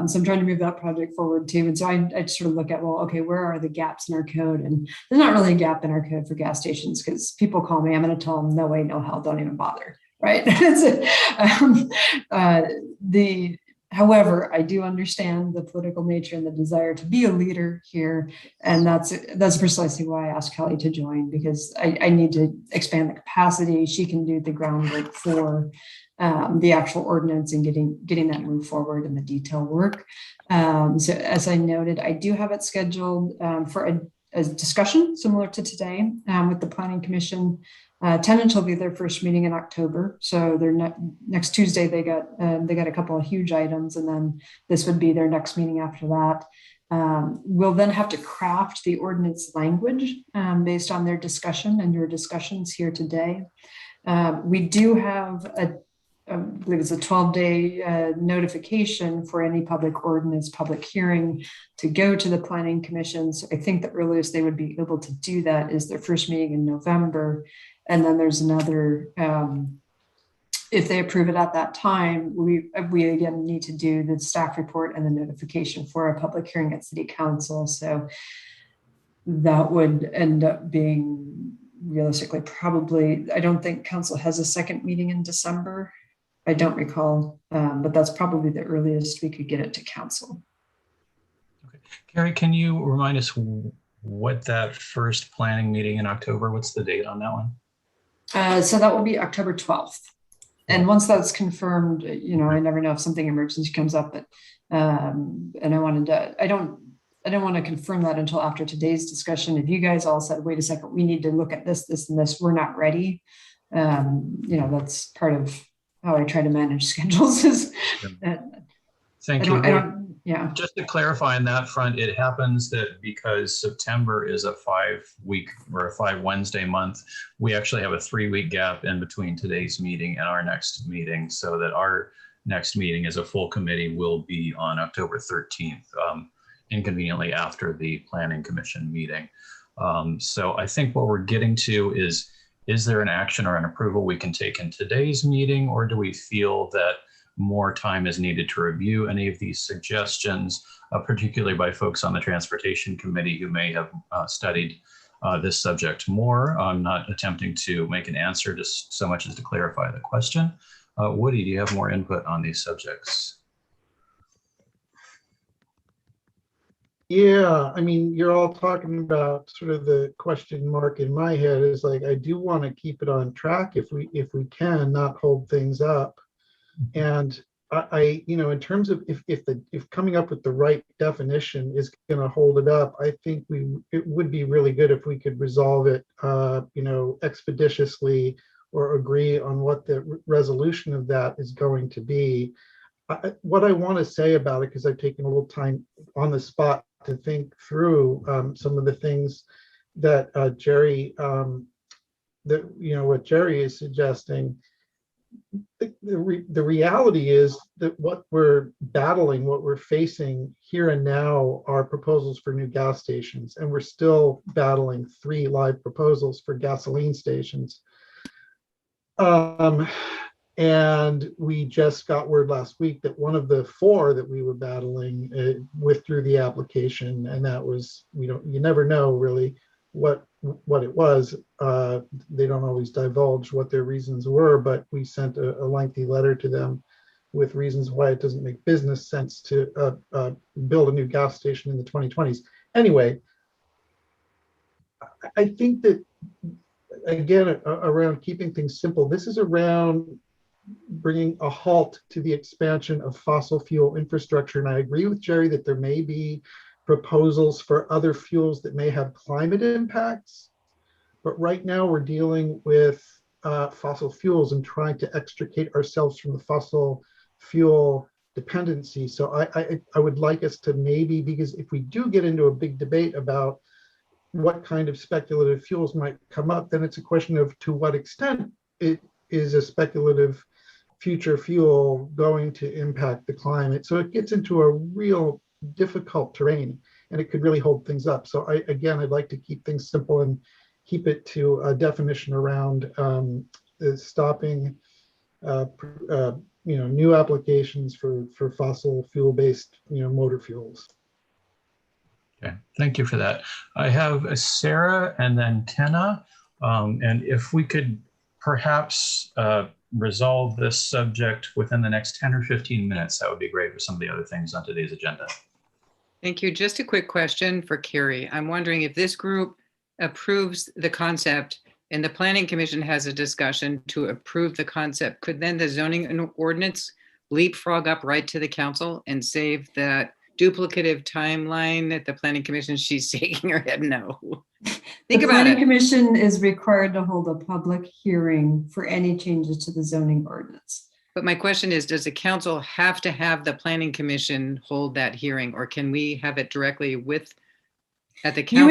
So I'm trying to move that project forward too. And so I sort of look at, well, okay, where are the gaps in our code? And there's not really a gap in our code for gas stations because people call me, I'm going to tell them, no way, no hell, don't even bother. Right. However, I do understand the political nature and the desire to be a leader here. And that's precisely why I asked Kelly to join, because I need to expand the capacity. She can do the groundwork for the actual ordinance and getting that moved forward in the detail work. So as I noted, I do have it scheduled for a discussion similar to today with the Planning Commission. Tentatively their first meeting in October. So their next Tuesday, they got a couple of huge items, and then this would be their next meeting after that. We'll then have to craft the ordinance language based on their discussion and your discussions here today. We do have I believe it's a 12-day notification for any public ordinance public hearing to go to the Planning Commission. So I think the earliest they would be able to do that is their first meeting in November. And then there's another, if they approve it at that time, we again need to do the staff report and the notification for a public hearing at City Council. So that would end up being realistically probably, I don't think Council has a second meeting in December. I don't recall, but that's probably the earliest we could get it to Council. Okay. Carrie, can you remind us what that first planning meeting in October, what's the date on that one? So that will be October 12th. And once that's confirmed, I never know if something emergency comes up, but and I don't want to confirm that until after today's discussion. If you guys all said, wait a second, we need to look at this, this, and this, we're not ready. That's part of how I try to manage schedules is Thank you. Yeah. Just to clarify on that front, it happens that because September is a 5-week or a 5 Wednesday month, we actually have a 3-week gap in between today's meeting and our next meeting, so that our next meeting as a full committee will be on October 13th, inconveniently after the Planning Commission meeting. So I think what we're getting to is there an action or an approval we can take in today's meeting, or do we feel that more time is needed to review any of these suggestions, particularly by folks on the Transportation Committee who may have studied this subject more? I'm not attempting to make an answer, just so much as to clarify the question. Woody, do you have more input on these subjects? Yeah, I mean, you're all talking about sort of the question mark in my head is like, I do want to keep it on track if we can, not hold things up. And I in terms of if coming up with the right definition is going to hold it up, I think it would be really good if we could resolve it, expeditiously, or agree on what the resolution of that is going to be. What I want to say about it, because I've taken a little time on the spot to think through some of the things that Jerry, what Jerry is suggesting. The reality is that what we're battling, what we're facing here and now are proposals for new gas stations, and we're still battling 3 live proposals for gasoline stations. And we just got word last week that one of the 4 that we were battling withdrew the application, and that was, you never know really what it was. They don't always divulge what their reasons were, but we sent a lengthy letter to them with reasons why it doesn't make business sense to build a new gas station in the 2020s. Anyway, I think that, again, around keeping things simple, this is around bringing a halt to the expansion of fossil fuel infrastructure. And I agree with Jerry that there may be proposals for other fuels that may have climate impacts. But right now we're dealing with fossil fuels and trying to extricate ourselves from the fossil fuel dependency. So I would like us to maybe, because if we do get into a big debate about what kind of speculative fuels might come up, then it's a question of to what extent it is a speculative future fuel going to impact the climate. So it gets into a real difficult terrain and it could really hold things up. So I'd like to keep things simple and keep it to a definition around stopping new applications for fossil fuel based motor fuels. Okay, thank you for that. I have Sarah and then Kenna. And if we could perhaps resolve this subject within the next 10 or 15 minutes, that would be great for some of the other things on today's agenda. Thank you. Just a quick question for Carrie. I'm wondering if this group approves the concept and the Planning Commission has a discussion to approve the concept, could then the zoning ordinance leapfrog up right to the council and save that duplicative timeline that the Planning Commission, she's shaking her head no. Think the about Planning it. Commission is required to hold a public hearing for any changes to the zoning ordinance. But my question is, does the council have to have the Planning Commission hold that hearing, or can we have it directly with at the council? You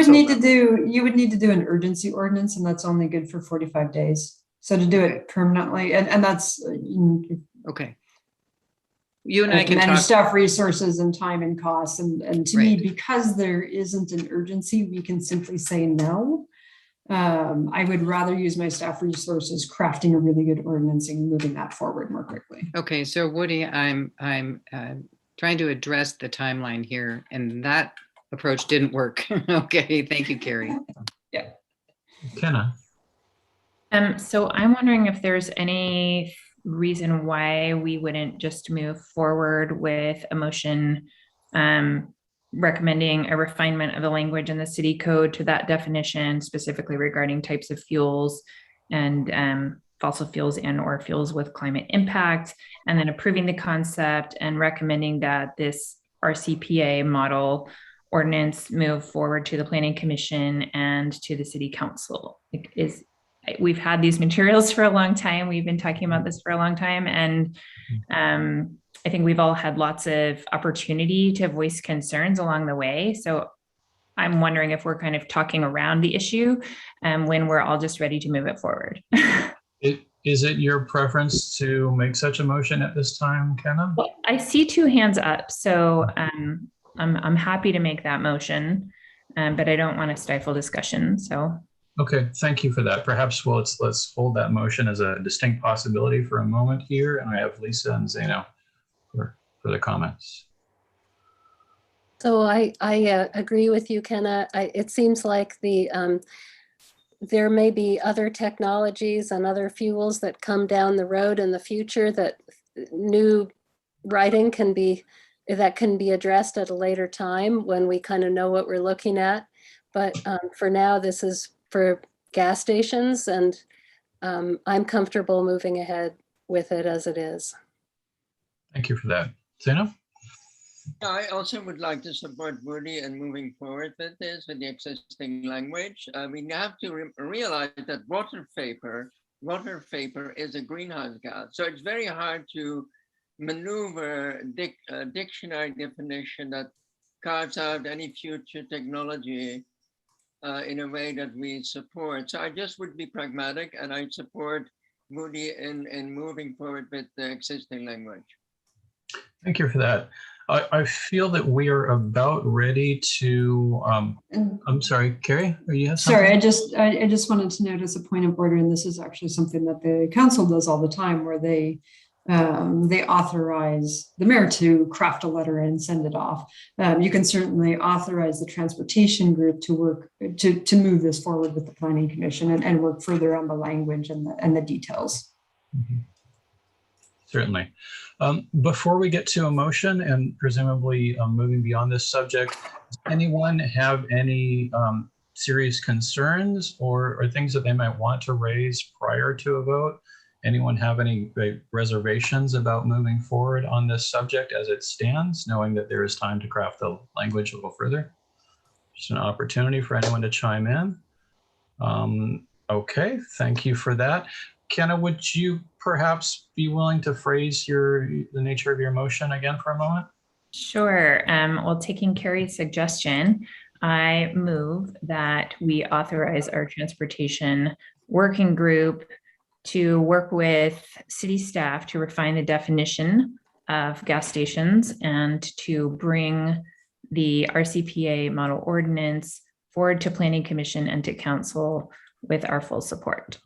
would need to do an urgency ordinance, and that's only good for 45 days. So to do it permanently, and that's okay. You and I can manage talk. staff resources and time and costs, and to me, Right. because there isn't an urgency, we can simply say no. I would rather use my staff resources crafting a really good ordinance and moving that forward more quickly. Okay, so Woody, I'm trying to address the timeline here, and that approach didn't work. Okay, thank you, Carrie. Yeah. Kenna. So I'm wondering if there's any reason why we wouldn't just move forward with a motion recommending a refinement of the language in the city code to that definition, specifically regarding types of fuels and fossil fuels and or fuels with climate impact, and then approving the concept and recommending that this RCPA model ordinance move forward to the Planning Commission and to the City Council. We've had these materials for a long time. We've been talking about this for a long time. And I think we've all had lots of opportunity to voice concerns along the way. So I'm wondering if we're kind of talking around the issue when we're all just ready to move it forward. Is it your preference to make such a motion at this time, Kenna? Well, I see two hands up. So I'm happy to make that motion, but I don't want to stifle discussion. So. Okay, thank you for that. Perhaps let's hold that motion as a distinct possibility for a moment here. And I have Lisa and Zaino for the comments. So I agree with you, Kenna. It seems like there may be other technologies and other fuels that come down the road in the future that new writing can be addressed at a later time when we kind of know what we're looking at. But for now, this is for gas stations, and I'm comfortable moving ahead with it as it is. Thank you for that. Zaino? I also would like to support Woody and moving forward with this, with the existing language. We have to realize that water vapor is a greenhouse gas. So it's very hard to maneuver a dictionary definition that carves out any future technology in a way that we support. So I just would be pragmatic, and I support Woody in moving forward with the existing language. Thank you for that. I feel that we are about ready to, I'm sorry, Carrie, are you have something? Sorry, I just wanted to notice a point of order, and this is actually something that the council does all the time, where they they authorize the mayor to craft a letter and send it off. You can certainly authorize the transportation group to work to move this forward with the planning commission and work further on the language and the details. Mm-hmm. Certainly. Before we get to a motion and presumably moving beyond this subject, does anyone have any serious concerns or things that they might want to raise prior to a vote? Anyone have any reservations about moving forward on this subject as it stands, knowing that there is time to craft the language a little further? Just an opportunity for anyone to chime in. Okay, thank you for that. Kenna, would you perhaps be willing to phrase the nature of your motion again for a moment? Sure. Well, taking Carrie's suggestion, I move that we authorize our transportation working group to work with city staff to refine the definition of gas stations and to bring the RCPA model ordinance forward to Planning Commission and to Council with our full support.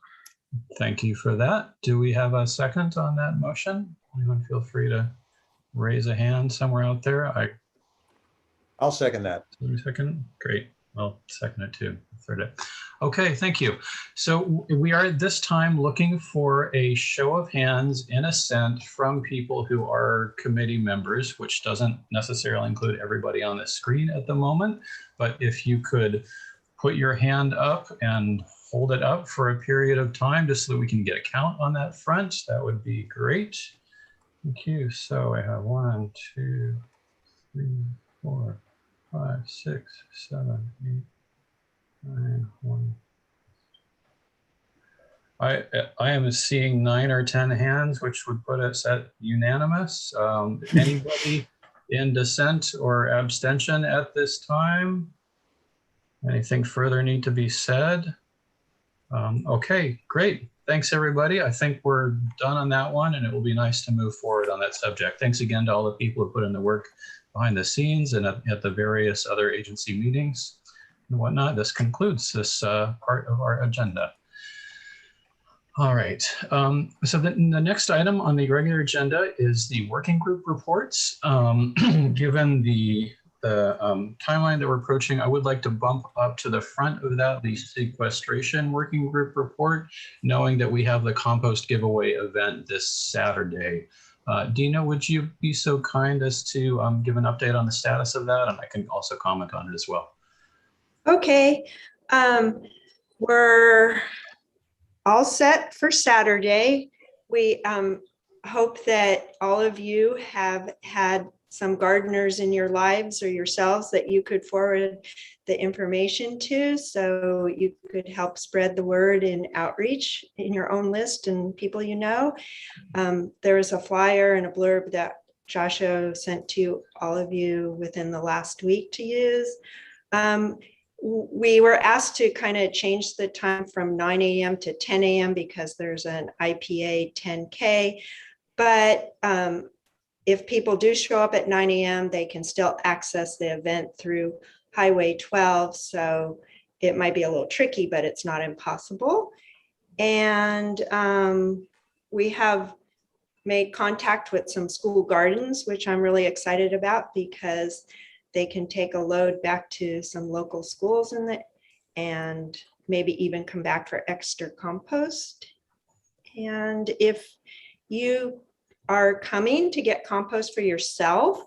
Thank you for that. Do we have a second on that motion? Anyone feel free to raise a hand somewhere out there? I'll second that. Second, great. I'll second it too. Third it. Okay, thank you. So we are at this time looking for a show of hands in assent from people who are committee members, which doesn't necessarily include everybody on the screen at the moment. But if you could put your hand up and hold it up for a period of time just so that we can get a count on that front, that would be great. Thank you. So I have 1, 2, 3, 4, 5, 6, 7, 8, 9, 1. I am seeing 9 or 10 hands, which would put us at unanimous. Anybody in dissent or abstention at this time? Anything further need to be said? Okay, great. Thanks, everybody. I think we're done on that one, and it will be nice to move forward on that subject. Thanks again to all the people who put in the work behind the scenes and at the various other agency meetings and whatnot. This concludes this part of our agenda. All right. So the next item on the regular agenda is the working group reports. Given the timeline that we're approaching, I would like to bump up to the front of that the sequestration working group report, knowing that we have the compost giveaway event this Saturday. Dina, would you be so kind as to give an update on the status of that? And I can also comment on it as well. Okay. We're all set for Saturday. We hope that all of you have had some gardeners in your lives or yourselves that you could forward the information to, so you could help spread the word in outreach in your own list and people you know. There is a flyer and a blurb that Joshua sent to all of you within the last week to use. We were asked to kind of change the time from 9 a.m. to 10 a.m. because there's an IPA 10K, but if people do show up at 9 a.m., they can still access the event through Highway 12. So it might be a little tricky, but it's not impossible. And we have made contact with some school gardens, which I'm really excited about because they can take a load back to some local schools and maybe even come back for extra compost. And if you are coming to get compost for yourself,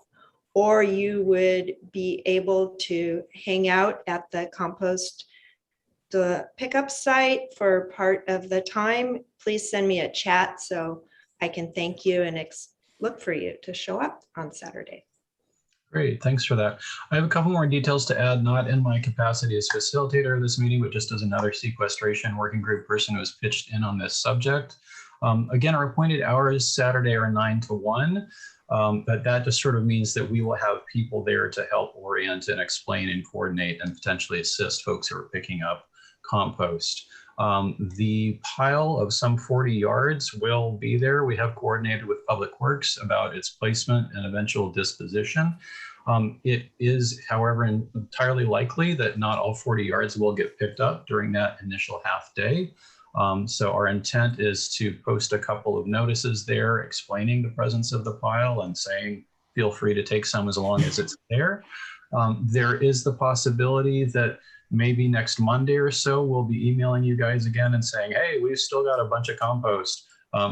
or you would be able to hang out at the pickup site for part of the time, please send me a chat so I can thank you and look for you to show up on Saturday. Great, thanks for that. I have a couple more details to add, not in my capacity as facilitator of this meeting, but just as another sequestration working group person who has pitched in on this subject. Again, our appointed hours Saturday are 9 to 1, but that just sort of means that we will have people there to help orient and explain and coordinate and potentially assist folks who are picking up compost. The pile of some 40 yards will be there. We have coordinated with Public Works about its placement and eventual disposition. It is, however, entirely likely that not all 40 yards will get picked up during that initial half day. So our intent is to post a couple of notices there explaining the presence of the pile and saying, feel free to take some as long as it's there. There is the possibility that maybe next Monday or so, we'll be emailing you guys again and saying, hey, we've still got a bunch of compost.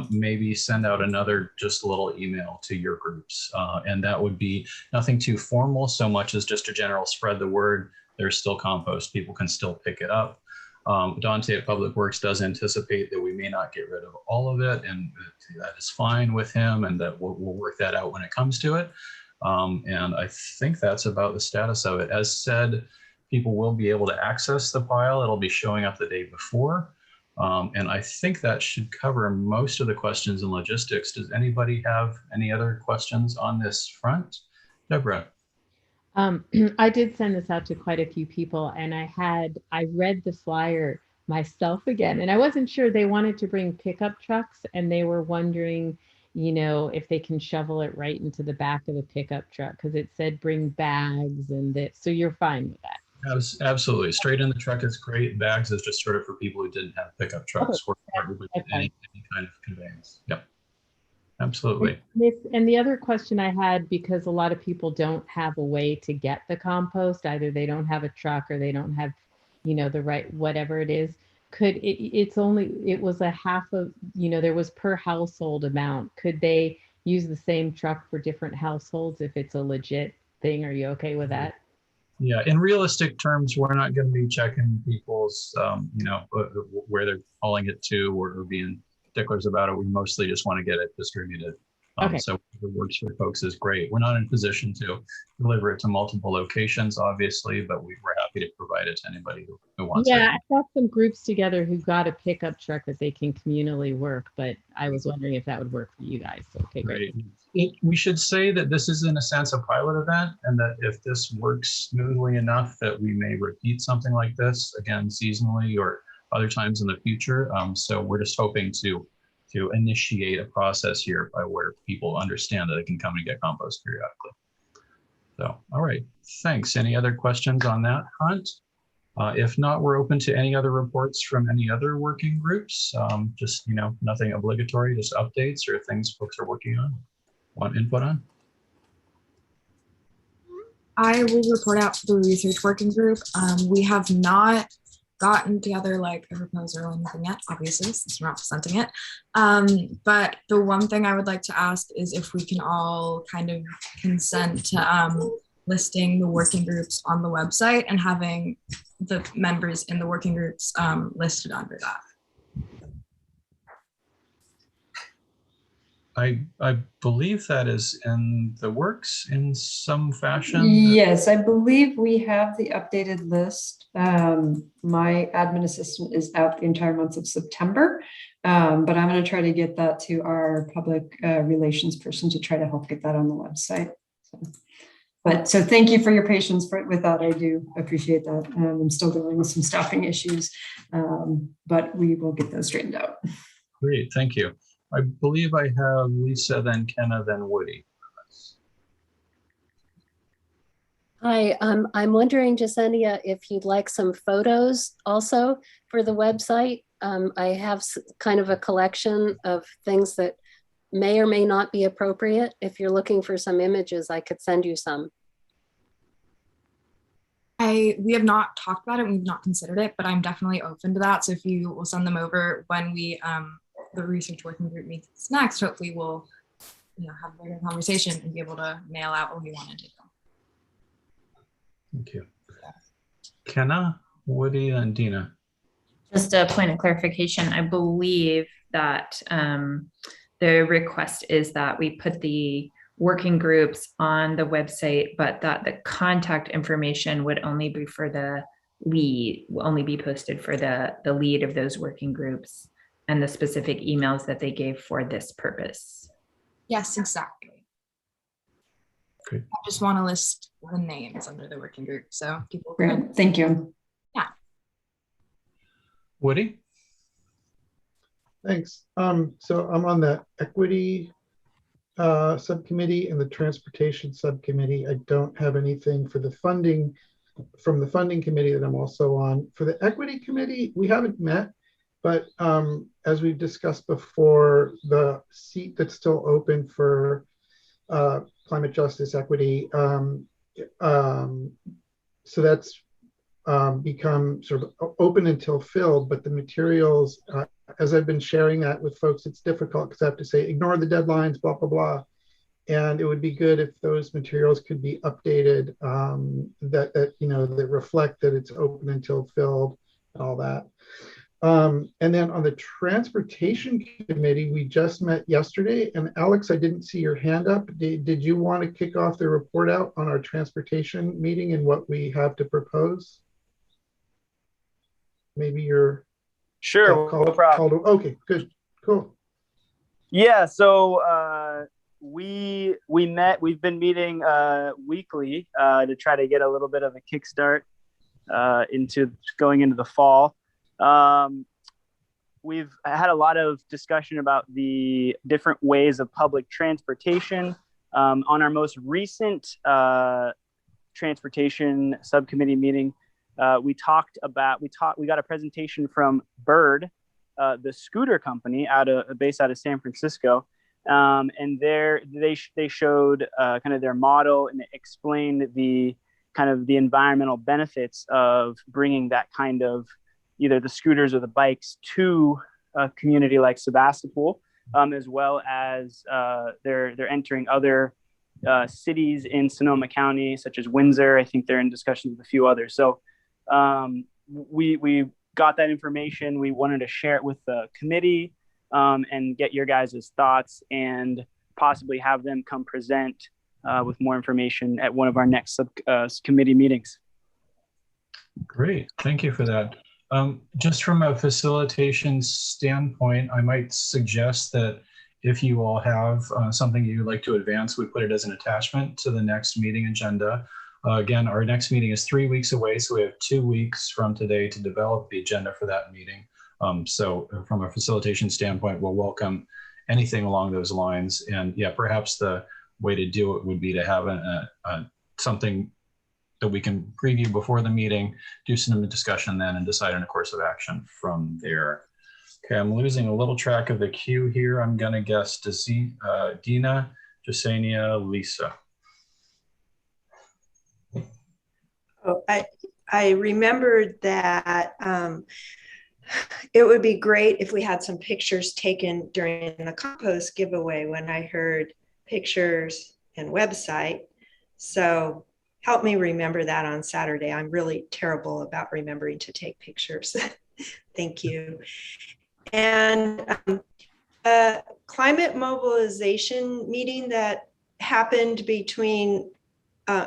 Maybe send out another just little email to your groups. And that would be nothing too formal so much as just a general spread the word. There's still compost. People can still pick it up. Dante at Public Works does anticipate that we may not get rid of all of it, and that is fine with him, and that we'll work that out when it comes to it. And I think that's about the status of it. As said, people will be able to access the pile. It'll be showing up the day before. And I think that should cover most of the questions and logistics. Does anybody have any other questions on this front? Deborah. I did send this out to quite a few people, and I read the flyer myself again, and I wasn't sure. They wanted to bring pickup trucks, and they were wondering, if they can shovel it right into the back of the pickup truck, because it said bring bags and that. So you're fine with that? Absolutely. Straight in the truck is great. Bags is just sort of for people who didn't have pickup trucks or any kind of conveyance. Yep. Absolutely. And the other question I had, because a lot of people don't have a way to get the compost, either they don't have a truck or they don't have, the right, whatever it is, it was a half of, there was per household amount. Could they use the same truck for different households if it's a legit thing? Are you okay with that? Yeah, in realistic terms, we're not going to be checking people's, where they're hauling it to or being sticklers about it. We mostly just want to get it distributed. So if it works for folks is great. We're not in a position to deliver it to multiple locations, obviously, but we're happy to provide it to anybody who wants it. Yeah, I got some groups together who got a pickup truck that they can communally work, but I was wondering if that would work for you guys. Okay, great. We should say that this is in a sense a pilot event, and that if this works smoothly enough that we may repeat something like this again seasonally or other times in the future. So we're just hoping to initiate a process here by where people understand that they can come and get compost periodically. So, all right, thanks. Any other questions on that front? If not, we're open to any other reports from any other working groups. Just, nothing obligatory, just updates or things folks are working on, want input on. I will report out for the research working group. We have not gotten together like a proposal or anything yet, obviously, since we're not presenting it. But the one thing I would like to ask is if we can all kind of consent to listing the working groups on the website and having the members in the working groups listed under that. I believe that is in the works in some fashion. Yes, I believe we have the updated list. My admin assistant is out the entire month of September, but I'm going to try to get that to our public relations person to try to help get that on the website. So thank you for your patience with that. I do appreciate that. I'm still dealing with some staffing issues, but we will get those straightened out. Great, thank you. I believe I have Lisa, then Kenna, then Woody. Hi, I'm wondering, Jasenia, if you'd like some photos also for the website. I have kind of a collection of things that may or may not be appropriate. If you're looking for some images, I could send you some. We have not talked about it, we've not considered it, but I'm definitely open to that. So if you will send them over when we the research working group meets next, hopefully we'll have a bigger conversation and be able to mail out what we want to do. Thank you. Kenna, Woody, and Dina. Just a point of clarification. I believe that the request is that we put the working groups on the website, but that the contact information would only be for the lead, will only be posted for the lead of those working groups and the specific emails that they gave for this purpose. Yes, exactly. Great. I just want to list the names under the working group so people can. Great. Thank you. Yeah. Woody? Thanks. So I'm on the equity subcommittee and the transportation subcommittee. I don't have anything for the funding from the funding committee that I'm also on. For the equity committee, we haven't met But as we've discussed before, the seat that's still open for climate justice equity, so that's become sort of open until filled, but the materials, as I've been sharing that with folks, it's difficult because I have to say, ignore the deadlines, blah, blah, blah. And it would be good if those materials could be updated that reflect that it's open until filled and all that. And then on the transportation committee, we just met yesterday. And Alex, I didn't see your hand up. Did you want to kick off the report out on our transportation meeting and what we have to propose? Maybe you're sure. No problem. Okay, good, cool. Yeah. So we've been meeting weekly to try to get a little bit of a kickstart into going into the fall. We've had a lot of discussion about the different ways of public transportation. On our most recent transportation subcommittee meeting, we got a presentation from Bird, the scooter company based out of San Francisco. And they showed kind of their model, and it explained the kind of the environmental benefits of bringing that kind of either the scooters or the bikes to a community like Sebastopol, as well as they're entering other cities in Sonoma County, such as Windsor. I think they're in discussions with a few others. So we got that information. We wanted to share it with the committee and get your guys' thoughts and possibly have them come present with more information at one of our next committee meetings. Great, thank you for that. Just from a facilitation standpoint, I might suggest that if you all have something you'd like to advance, we put it as an attachment to the next meeting agenda. Again, our next meeting is 3 weeks away, so we have 2 weeks from today to develop the agenda for that meeting. So from a facilitation standpoint, we'll welcome anything along those lines. And yeah, perhaps the way to do it would be to have something that we can preview before the meeting, do some discussion then, and decide on a course of action from there. Okay, I'm losing a little track of the queue here. I'm gonna guess Dina, Jasenia, Lisa. Oh, I remembered that it would be great if we had some pictures taken during the compost giveaway when I heard pictures and website. So help me remember that on Saturday. I'm really terrible about remembering to take pictures. Thank you. And climate mobilization meeting that happened between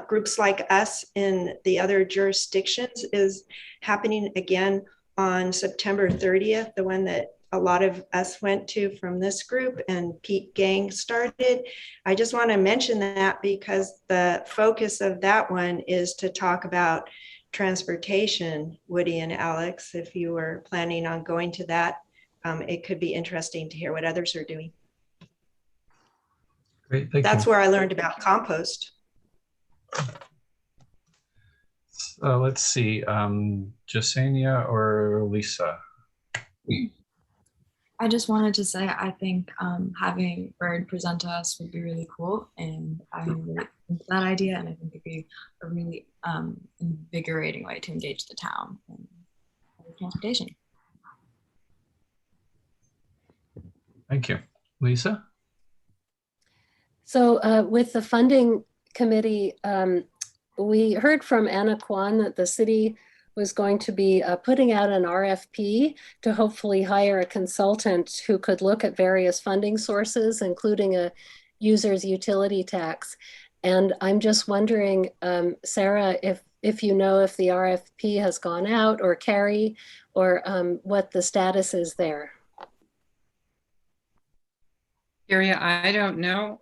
groups like us in the other jurisdictions is happening again on September 30th, the one that a lot of us went to from this group and Pete Gang started. I just want to mention that because the focus of that one is to talk about transportation. Woody and Alex, if you were planning on going to that, it could be interesting to hear what others are doing. Great, thank That's you. where I learned about compost. Let's see, Jasenia or Lisa? I just wanted to say, I think having Bird present to us would be really cool, and I'm really into that idea, and I think it'd be a really invigorating way to engage the town in transportation. Thank you. Lisa? So with the funding committee, we heard from Anna Kwan that the city was going to be putting out an RFP to hopefully hire a consultant who could look at various funding sources, including a user's utility tax. And I'm just wondering, Sarah, if you know if the RFP has gone out, or Carrie, or what the status is there. Carrie, I don't know.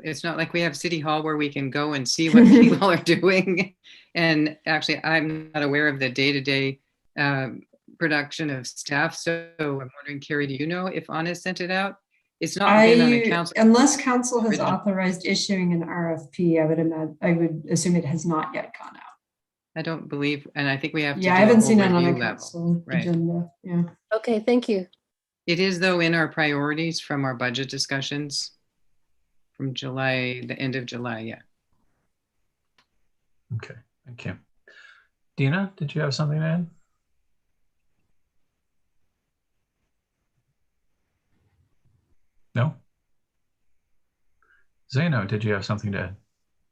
It's not like we have City Hall where we can go and see what people are doing. And actually, I'm not aware of the day-to-day production of staff. So I'm wondering, Carrie, do you know if Anna sent it out? It's not been on a council. Unless council has authorized issuing an RFP, I would assume it has not yet gone out. I don't believe, and I think we have to Yeah, I do a haven't whole seen it on review a level. council Right. agenda. Yeah. Okay, thank you. It is though in our priorities from our budget discussions from July, the end of July, yeah. Okay, thank you. Dina, did you have something to add? No? Zaino, did you have something to add?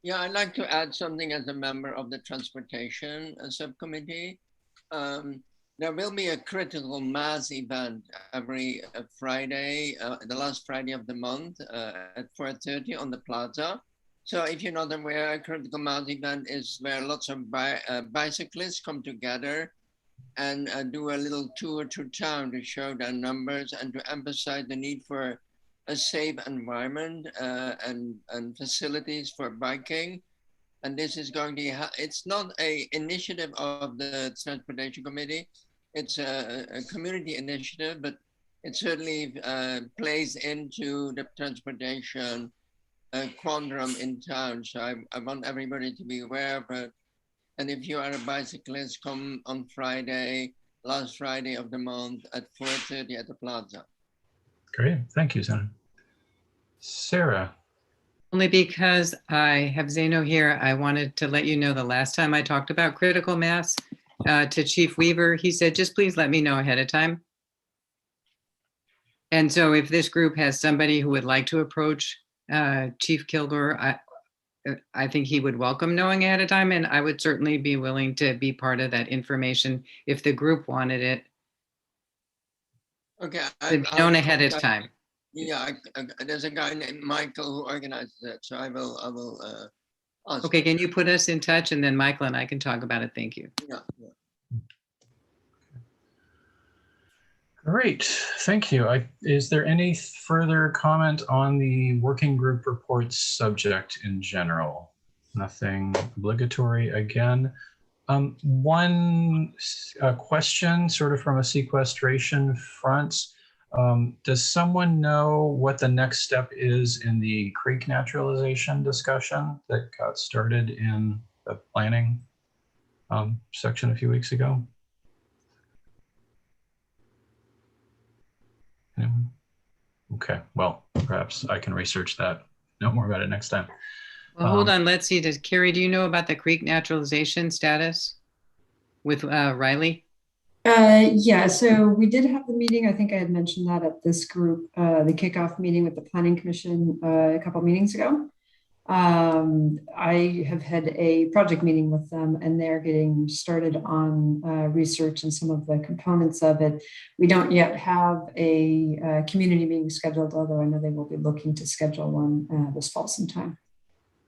Yeah, I'd like to add something as a member of the Transportation Subcommittee. There will be a critical mass event every Friday, the last Friday of the month at 4:30 on the plaza. So if you're not aware, a critical mass event is where lots of bicyclists come together and do a little tour through town to show their numbers and to emphasize the need for a safe environment and facilities for biking. And this is going to, it's not an initiative of the Transportation Committee, it's a community initiative, but it certainly plays into the transportation quandrum in town. So I want everybody to be aware of it. And if you are a bicyclist, come on Friday, last Friday of the month at 4:30 at the plaza. Great, thank you, Zaino. Sarah. Only because I have Zaino here, I wanted to let you know the last time I talked about critical mass to Chief Weaver, he said, just please let me know ahead of time. And so if this group has somebody who would like to approach Chief Kilgore, I think he would welcome knowing ahead of time, and I would certainly be willing to be part of that information if the group wanted it. Okay. Known ahead of time. Yeah, there's a guy named Michael who organizes it, so I will ask. Okay, can you put us in touch, and then Michael and I can talk about it? Thank you. Yeah. Great, thank you. Is there any further comment on the working group reports subject in general? Nothing obligatory again. One question sort of from a sequestration front. Does someone know what the next step is in the creek naturalization discussion that got started in the planning section a few weeks ago? Anyone? Okay, well, perhaps I can research that. Know more about it next time. Well, hold on, let's see. Carrie, do you know about the creek naturalization status with Riley? Yeah, so we did have the meeting. I think I had mentioned that at this group, the kickoff meeting with the Planning Commission a couple meetings ago. I have had a project meeting with them, and they're getting started on research and some of the components of it. We don't yet have a community meeting scheduled, although I know they will be looking to schedule one this fall sometime.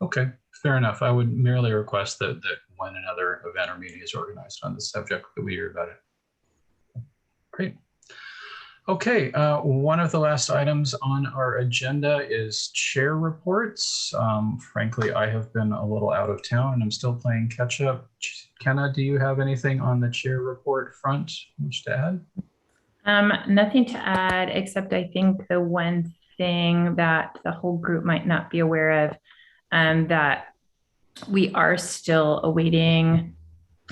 Okay, fair enough. I would merely request that when another event or meeting is organized on the subject, that we hear about it. Great. Okay, one of the last items on our agenda is chair reports. Frankly, I have been a little out of town and I'm still playing catch up. Kenna, do you have anything on the chair report front which to add? Nothing to add, except I think the one thing that the whole group might not be aware of, that we are still awaiting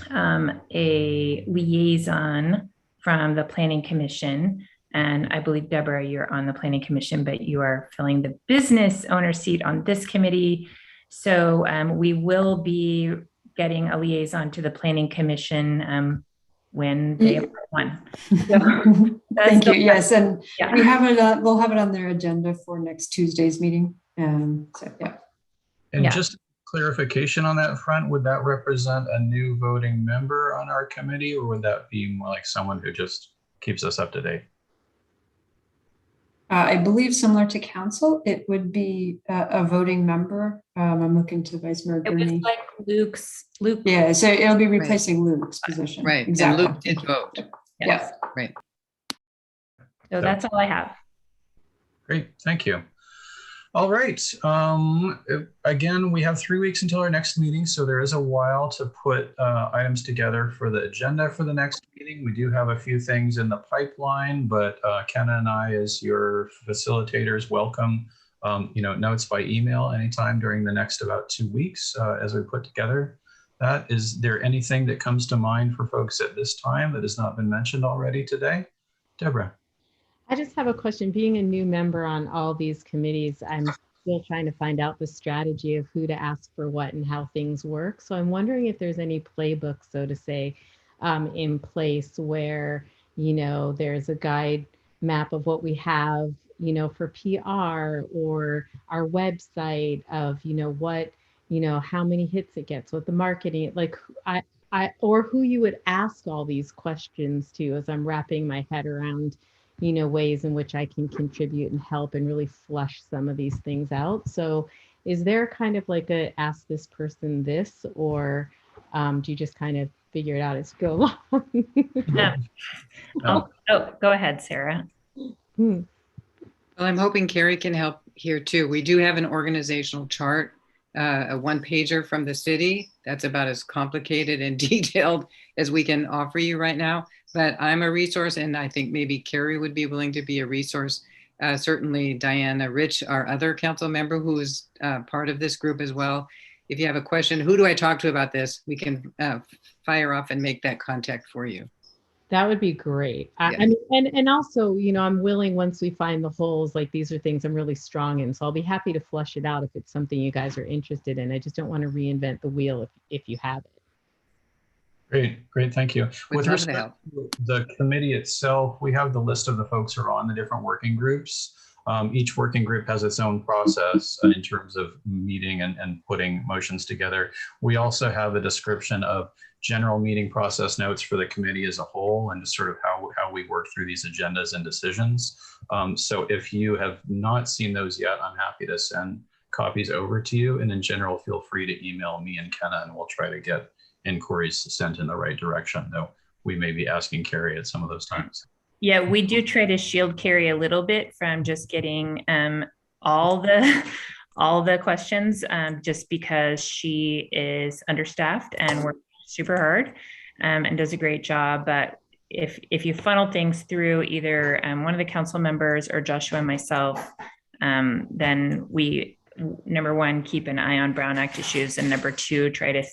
a liaison from the Planning Commission. And I believe, Deborah, you're on the Planning Commission, but you are filling the business owner seat on this committee. So we will be getting a liaison to the Planning Commission when they appoint one. So thank you. Yes, and yeah, we have it. We'll have it on their agenda for next Tuesday's meeting. So yeah. And just clarification on that front, would that represent a new voting member on our committee, or would that be more like someone who just keeps us up to date? I believe similar to council, it would be a voting member. I'm looking to Vice Mayor Gurney. It was like Luke. Yeah, so it'll be replacing Luke's position. Right, exactly. And Luke did vote. Yes. Right. So that's all I have. Great, thank you. All right, again, we have 3 weeks until our next meeting, so there is a while to put items together for the agenda for the next meeting. We do have a few things in the pipeline, but Kenna and I, as your facilitators, welcome notes by email anytime during the next about 2 weeks as we put together that, is there anything that comes to mind for folks at this time that has not been mentioned already today? Deborah. I just have a question. Being a new member on all these committees, I'm still trying to find out the strategy of who to ask for what and how things work. So I'm wondering if there's any playbook, so to say, in place where, there's a guide map of what we have, for PR or our website of, what, how many hits it gets, what the marketing, like or who you would ask all these questions to as I'm wrapping my head around, ways in which I can contribute and help and really flush some of these things out. So is there kind of like a ask this person this, or do you just kind of figure it out as you go along? Yeah. Oh, go ahead, Sarah. Well, I'm hoping Carrie can help here too. We do have an organizational chart, a one-pager from the city. That's about as complicated and detailed as we can offer you right now. But I'm a resource, and I think maybe Carrie would be willing to be a resource. Certainly Diana Rich, our other council member who is part of this group as well. If you have a question, who do I talk to about this? We can fire off and make that contact for you. That would be great. Yeah. I mean, and also, I'm willing, once we find the holes, like these are things I'm really strong in. So I'll be happy to flush it out if it's something you guys are interested in. I just don't want to reinvent the wheel if you have it. Great, thank you. With love respect to the committee itself, we have the list of the folks who are on the different working groups. Each working group has its own process in terms of meeting and putting motions together. We also have a description of general meeting process notes for the committee as a whole, and just sort of how we work through these agendas and decisions. So if you have not seen those yet, I'm happy to send copies over to you. And in general, feel free to email me and Kenna, and we'll try to get inquiries sent in the right direction, though we may be asking Carrie at some of those times. Yeah, we do try to shield Carrie a little bit from just getting all the questions, just because she is understaffed and works super hard and does a great job. But if you funnel things through either one of the council members or Joshua and myself, then we, number one, keep an eye on Brown Act issues, and number two, try to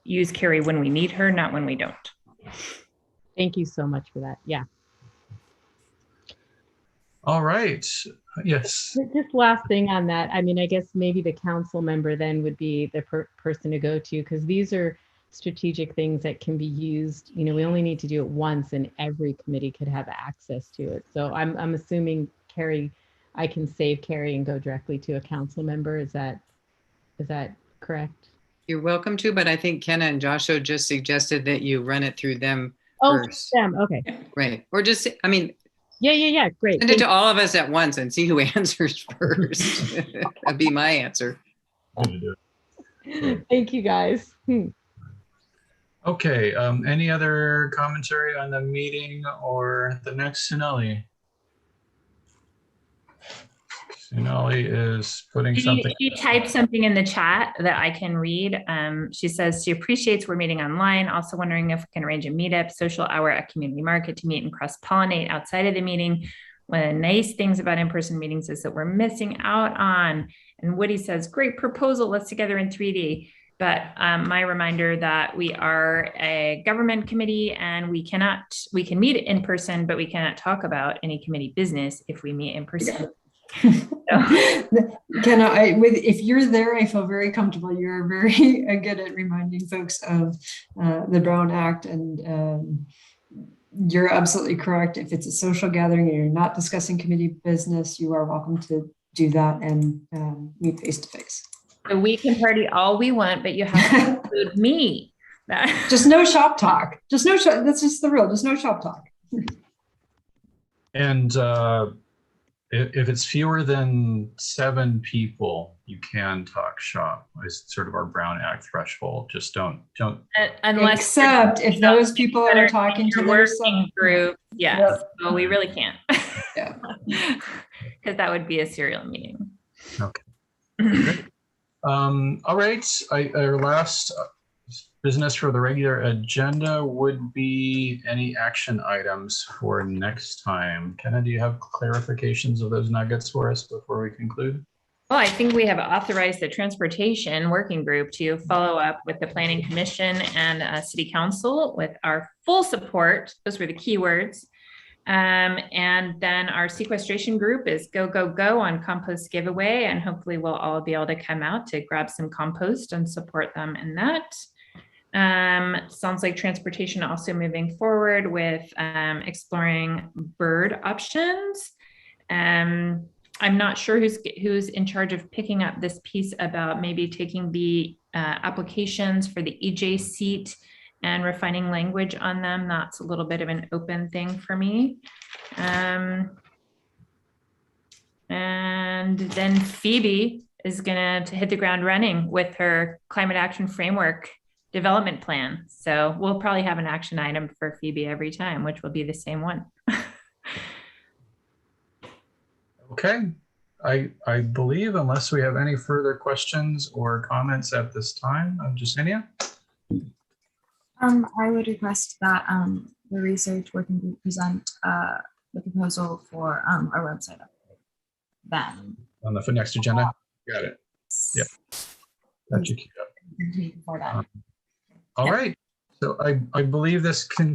use Carrie when we need her, not when we don't. Thank you so much for that. Yeah. All right. Yes. Just last thing on that. I mean, I guess maybe the council member then would be the person to go to, because these are strategic things that can be used. We only need to do it once, and every committee could have access to it. So I'm assuming Carrie, I can save Carrie and go directly to a council member. Is that correct? You're welcome to, but I think Kenna and Joshua just suggested that you run it through them first. Them. Okay. Right. Or just, I mean, yeah. Great. Send it to all of us at once and see who answers first. That'd be my answer. Thank you, guys. Okay. Any other commentary on the meeting or the next Sinelli? Sinelli is putting something. She typed something in the chat that I can read. She says she appreciates we're meeting online. Also wondering if we can arrange a meetup, social hour at Community Market to meet and cross-pollinate outside of the meeting. One of the nice things about in-person meetings is that we're missing out on. And Woody says, great proposal, let's together in 3D. But my reminder that we are a government committee and we can meet in person, but we cannot talk about any committee business if we meet in person. If you're there, I feel very comfortable. You're very good at reminding folks of the Brown Act, and you're absolutely correct. If it's a social gathering and you're not discussing committee business, you are welcome to do that and meet face to face. So we can party all we want, but you have to include me. Just no shop talk. Just no shop. That's just the rule. Just no shop talk. And if it's fewer than 7 people, you can talk shop. It's sort of our Brown Act threshold. Just don't. Unless except if those people are talking to their working group. Yes. Yep. So we really can't. Yeah. Because that would be a serial meeting. Okay. All right. Our last business for the regular agenda would be any action items for next time. Kenna, do you have clarifications of those nuggets for us before we conclude? Well, I think we have authorized the transportation working group to follow up with the planning commission and city council with our full support. Those were the key words. And then our sequestration group is go, go, go on compost giveaway. And hopefully we'll all be able to come out to grab some compost and support them in that. Sounds like transportation also moving forward with exploring bird options. I'm not sure who's in charge of picking up this piece about maybe taking the applications for the EJ seat and refining language on them. That's a little bit of an open thing for me. And then Phoebe is gonna hit the ground running with her climate action framework development plan. So we'll probably have an action item for Phoebe every time, which will be the same one. Okay, I believe unless we have any further questions or comments at this time, Jasenia? I would request that the research working group present the proposal for our website update. Then On the next agenda? Got it. Yep. Got you queued up. before that. All right. So I believe this can